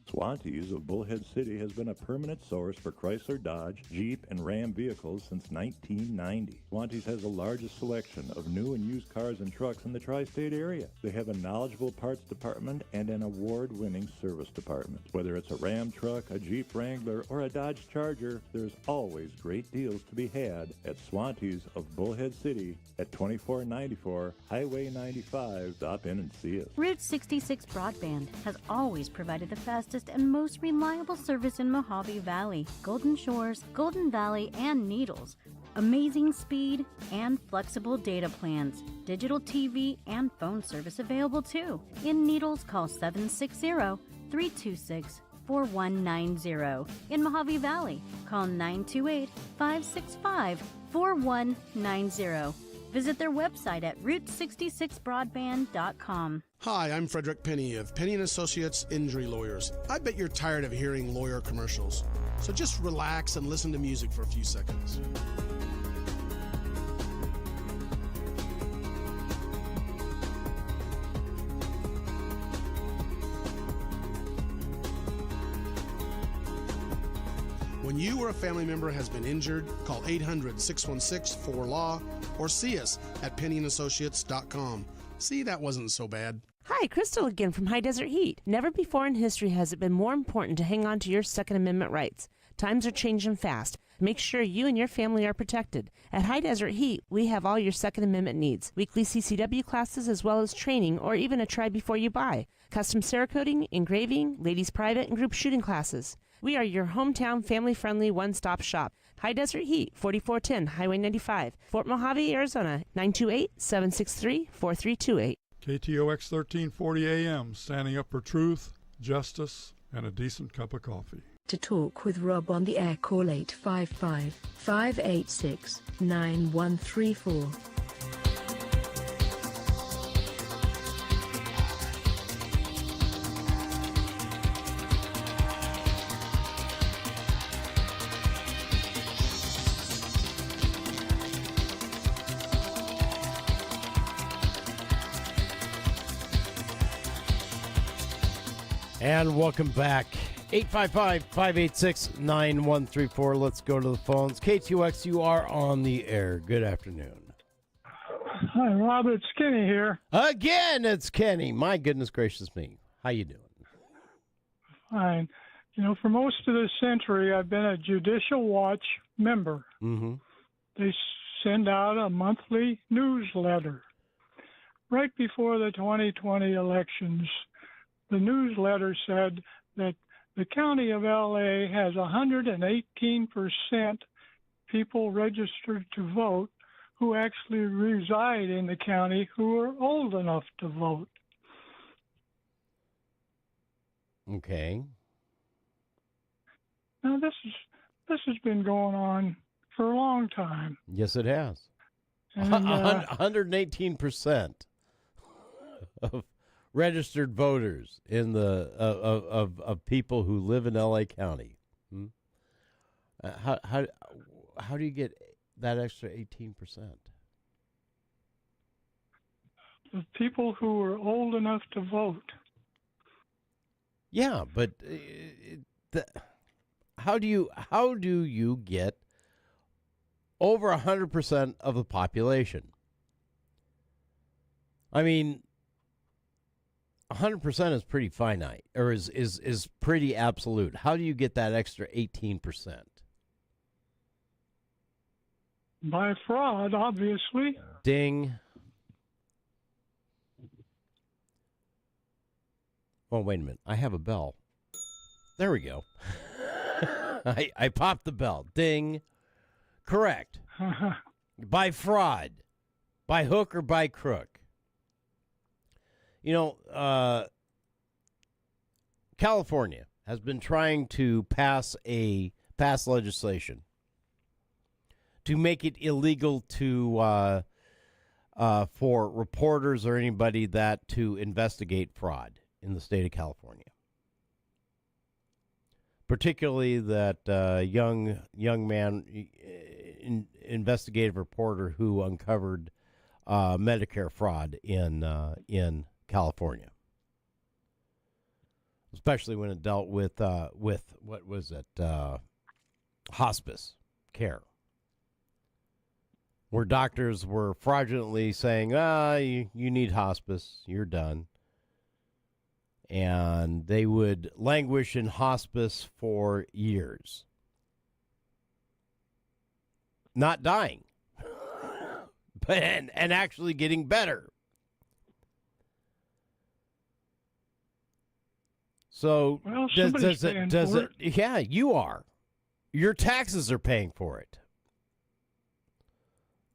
Swantees of Bullhead City has been a permanent source for Chrysler, Dodge, Jeep, and Ram vehicles since 1990. Swantees has the largest selection of new and used cars and trucks in the tri-state area. They have a knowledgeable parts department and an award-winning service department. Whether it's a Ram truck, a Jeep Wrangler, or a Dodge Charger, there's always great deals to be had at Swantees of Bullhead City at 2494 Highway 95. Stop in and see us. Route 66 Broadband has always provided the fastest and most reliable service in Mojave Valley, Golden Shores, Golden Valley, and Needles. Amazing speed and flexible data plans, digital TV and phone service available too. In Needles, call 760-326-4190. In Mojave Valley, call 928-565-4190. Visit their website at route66broadband.com. Hi, I'm Frederick Penny of Penny & Associates Injury Lawyers. I bet you're tired of hearing lawyer commercials, so just relax and listen to music for a few seconds. When you or a family member has been injured, call 800-616-4LAW or see us at pennyandassociates.com. See, that wasn't so bad. Hi, Crystal again from High Desert Heat. Never before in history has it been more important to hang on to your Second Amendment rights. Times are changing fast. Make sure you and your family are protected. At High Desert Heat, we have all your Second Amendment needs. Weekly CCW classes as well as training or even a try before you buy. Custom Cerakoting, engraving, ladies private, and group shooting classes. We are your hometown family-friendly one-stop shop. High Desert Heat, 4410 Highway 95, Fort Mojave, Arizona, 928-763-4328. KTOX 1340 AM, standing up for truth, justice, and a decent cup of coffee. To talk with Rob on the air, call 855-586-9134. And welcome back. 855-586-9134. Let's go to the phones. KTOX, you are on the air. Good afternoon. Hi, Rob. It's Kenny here. Again, it's Kenny. My goodness gracious me. How you doing? Fine. You know, for most of this century, I've been a Judicial Watch member. Mm-hmm. They send out a monthly newsletter. Right before the 2020 elections, the newsletter said that the county of LA has 118% people registered to vote who actually reside in the county who are old enough to vote. Okay. Now this has been going on for a long time. Yes, it has. And, 118% of registered voters in the of people who live in LA County. How do you get that extra 18%? of people who were old enough to vote. Yeah, but how do you get over 100% of the population? I mean, 100% is pretty finite, or is pretty absolute. How do you get that extra 18%? By fraud, obviously. Ding. Oh, wait a minute. I have a bell. There we go. I popped the bell. Ding. Correct. By fraud. By hook or by crook. You know, California has been trying to pass legislation to make it illegal to for reporters or anybody that to investigate fraud in the state of California. Particularly that young man, investigative reporter who uncovered Medicare fraud in California, especially when it dealt with what was it, hospice care, where doctors were fraudulently saying, you need hospice, you're done. And they would languish in hospice for years. Not dying, but and actually getting better. So well, does it? Yeah, you are. Your taxes are paying for it.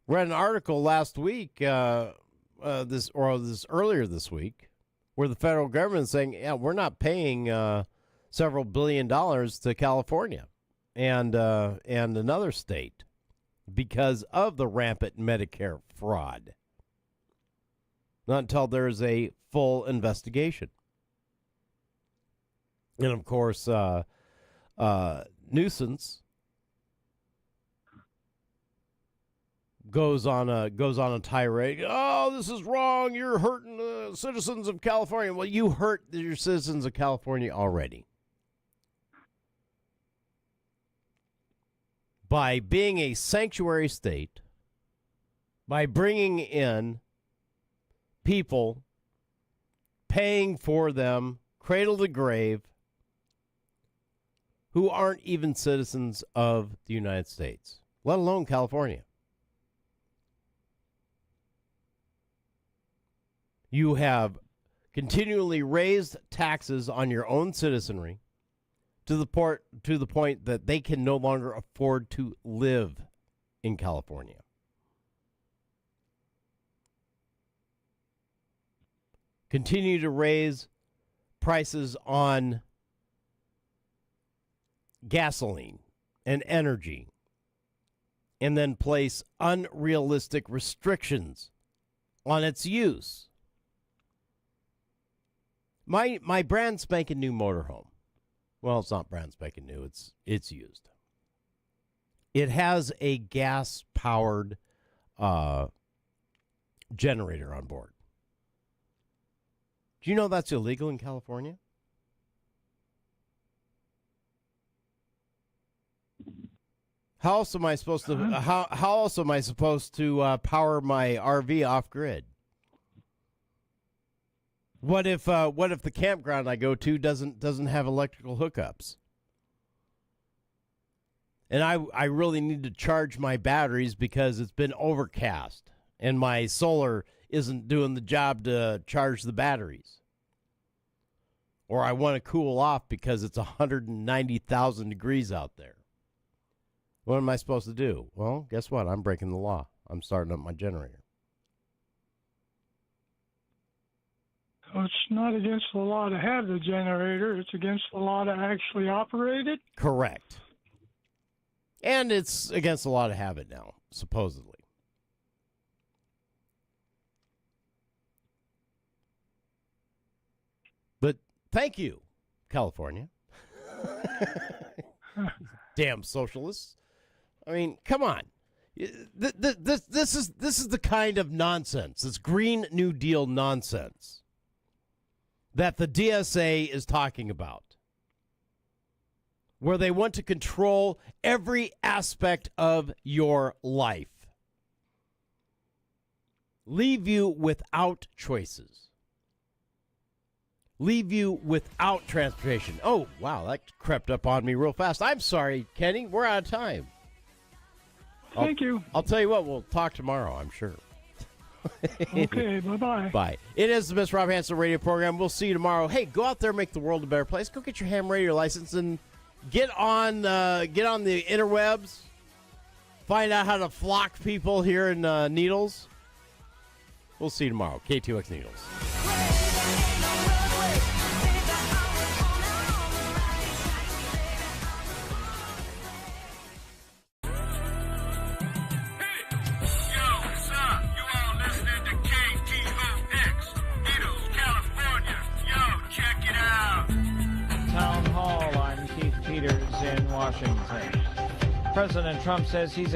Read an article last week, earlier this week, where the federal government is saying, yeah, we're not paying several $1 billion to California and another state because of the rampant Medicare fraud. Not until there is a full investigation. And of course, nuisance goes on a tirade. Oh, this is wrong. You're hurting the citizens of California. Well, you hurt your citizens of California already by being a sanctuary state, by bringing in people, paying for them, cradle to grave, who aren't even citizens of the United States, let alone California. You have continually raised taxes on your own citizenry to the point that they can no longer afford to live in California. Continue to raise prices on gasoline and energy, and then place unrealistic restrictions on its use. My brand spanking new motorhome. Well, it's not brand spanking new. It's used. It has a gas-powered generator on board. Do you know that's illegal in California? How else am I supposed to how else am I supposed to power my RV off grid? What if the campground I go to doesn't have electrical hookups? And I really need to charge my batteries because it's been overcast and my solar isn't doing the job to charge the batteries. Or I want to cool off because it's 190,000 degrees out there. What am I supposed to do? Well, guess what? I'm breaking the law. I'm starting up my generator. So it's not against the law to have the generator. It's against the law to actually operate it? Correct. And it's against the law to have it now, supposedly. But thank you, California. Damn socialists. I mean, come on. This is the kind of nonsense, this Green New Deal nonsense that the DSA is talking about, where they want to control every aspect of your life, leave you without choices, leave you without transportation. Oh, wow, that crept up on me real fast. I'm sorry, Kenny, we're out of time. Thank you. I'll tell you what, we'll talk tomorrow, I'm sure. Okay, bye-bye. Bye. It is the Miss Rob Hanson radio program. We'll see you tomorrow. Hey, go out there and make the world a better place. Go get your ham radio license and get on the interwebs. Find out how to flock people here in Needles. We'll see you tomorrow. KTOX Needles. Town Hall, I'm Keith Peters in Washington. President Trump says he's